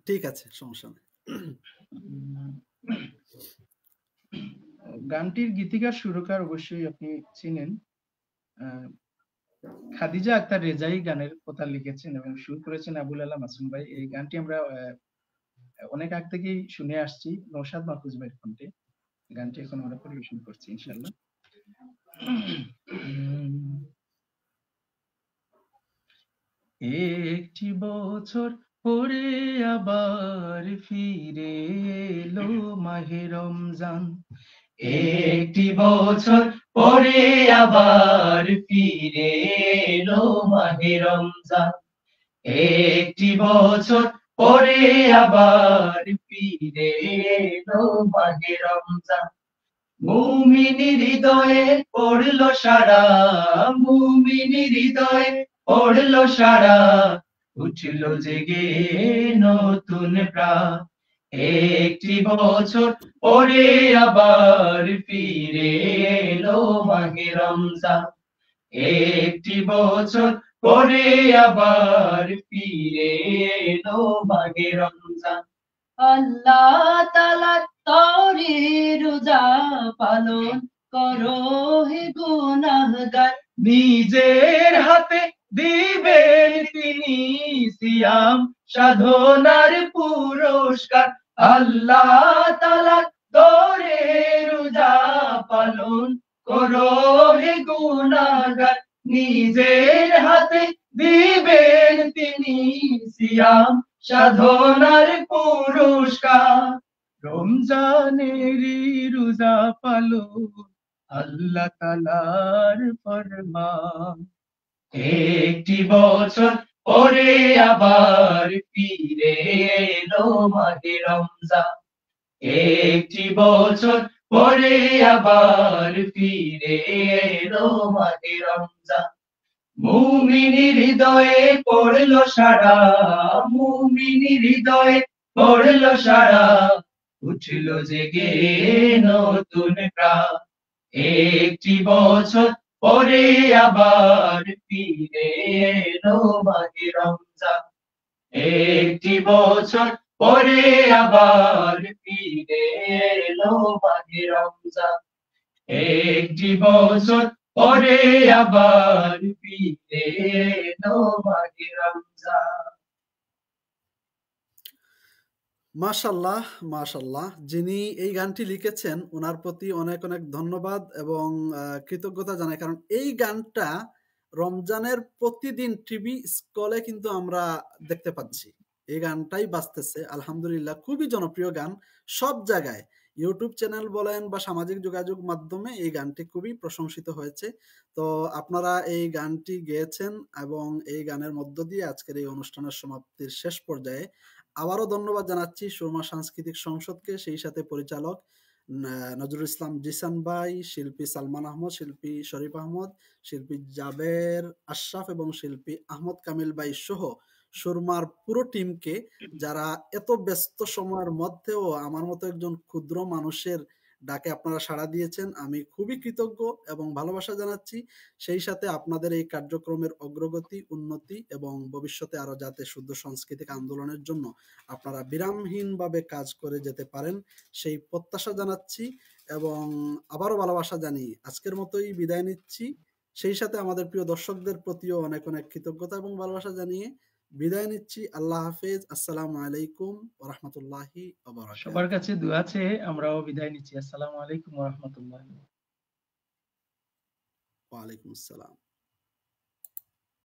ঠিক আছে, সমস্যা নেই। গানটির গীতিকার সুরকার অবশ্যই আপনি চিনেন, খাদিজা আক্তার রেজাই গানের কথা লিখেছেন এবং সুর করেছেন আবুল আলা মাসুম ভাই। এই গানটি আমরা অনেক আগ থেকেই শুনে আসছি নওশাদ মাহফুজ ভাইয়ের কণ্ঠে। গানটি এখন আমরা পরিবেশন করছি ইনশাআল্লাহ। একটি বছর পরে আবার ফিরে এলো মাহে রমজান। একটি বছর পরে আবার ফিরে এলো মাহে রমজান। একটি বছর পরে আবার ফিরে এলো মাহে রমজান। মুমিনি হৃদয়ে পড়লো সারা, মুমিনি হৃদয়ে পড়লো সারা, উঠলো জেগে নতুন প্রাণ। একটি বছর পরে আবার ফিরে এলো মাহে রমজান। একটি বছর পরে আবার ফিরে এলো মাহে রমজান। আল্লাহ তাআলার তরে রোজা পালন করো হে গুনাহগার, নিজের হাতে দিবেন তিনি সিয়াম সাধনার পুরস্কার। আল্লাহ তাআলার তরে রোজা পালন করো হে গুনাহগার, নিজের হাতে দিবেন তিনি সিয়াম সাধনার পুরস্কার। রমজানের রোজা পালন আল্লাহ তাআলার ফরমান। একটি বছর পরে আবার ফিরে এলো মাহে রমজান। একটি বছর পরে আবার ফিরে এলো মাহে রমজান। মুমিনি হৃদয়ে পড়লো সারা, মুমিনি হৃদয়ে পড়লো সারা, উঠলো জেগে নতুন প্রাণ। একটি বছর পরে আবার ফিরে এলো মাহে রমজান। একটি বছর পরে আবার ফিরে এলো মাহে রমজান। একটি বছর পরে আবার ফিরে এলো মাহে রমজান। মাশাআল্লাহ, মাশাআল্লাহ। যিনি এই গানটি লিখেছেন উনার প্রতি অনেক অনেক ধন্যবাদ এবং কৃতজ্ঞতা জানাই। কারণ এই গানটা রমজানের প্রতিদিন টিভি স্ক্রলে কিন্তু আমরা দেখতে পাচ্ছি। এই গানটাই বাজতেছে। আলহামদুলিল্লাহ, খুবই জনপ্রিয় গান সব জায়গায়। ইউটিউব চ্যানেল বলেন বা সামাজিক যোগাযোগ মাধ্যমে এই গানটি খুবই প্রশংসিত হয়েছে। তো আপনারা এই গানটি গেয়েছেন এবং এই গানের মধ্য দিয়ে আজকের এই অনুষ্ঠানের সমাপ্তির শেষ পর্যায়ে আবারও ধন্যবাদ জানাচ্ছি সুরমা সাংস্কৃতিক সংসদকে, সেই সাথে পরিচালক নজরুল ইসলাম জিসান ভাই, শিল্পী সালমান আহমদ, শিল্পী শরীফ আহমদ, শিল্পী জাবের আশরাফ এবং শিল্পী আহমদ কামিল ভাই সহ সুরমার পুরো টিমকে, যারা এত ব্যস্ত সময়ের মধ্যেও আমার মতো একজন ক্ষুদ্র মানুষের ডাকে আপনারা সাড়া দিয়েছেন। আমি খুবই কৃতজ্ঞ এবং ভালোবাসা জানাচ্ছি। সেই সাথে আপনাদের এই কার্যক্রমের অগ্রগতি, উন্নতি এবং ভবিষ্যতে আরো যাতে শুদ্ধ সাংস্কৃতিক আন্দোলনের জন্য আপনারা বিরামহীনভাবে কাজ করে যেতে পারেন সেই প্রত্যাশা জানাচ্ছি এবং আবারও ভালোবাসা জানিয়ে আজকের মতোই বিদায় নিচ্ছি। সেই সাথে আমাদের প্রিয় দর্শকদের প্রতিও অনেক অনেক কৃতজ্ঞতা এবং ভালোবাসা জানিয়ে বিদায় নিচ্ছি। আল্লাহ হাফেজ। আসসালামু আলাইকুম ওয়া রাহমাতুল্লাহি ওয়া বারাকাতুহু। সবার কাছে দোয়া আছে, আমরাও বিদায় নিচ্ছি। আসসালামু আলাইকুম ওয়া রাহমাতুল্লাহি। ওয়া আলাইকুম আসসালাম।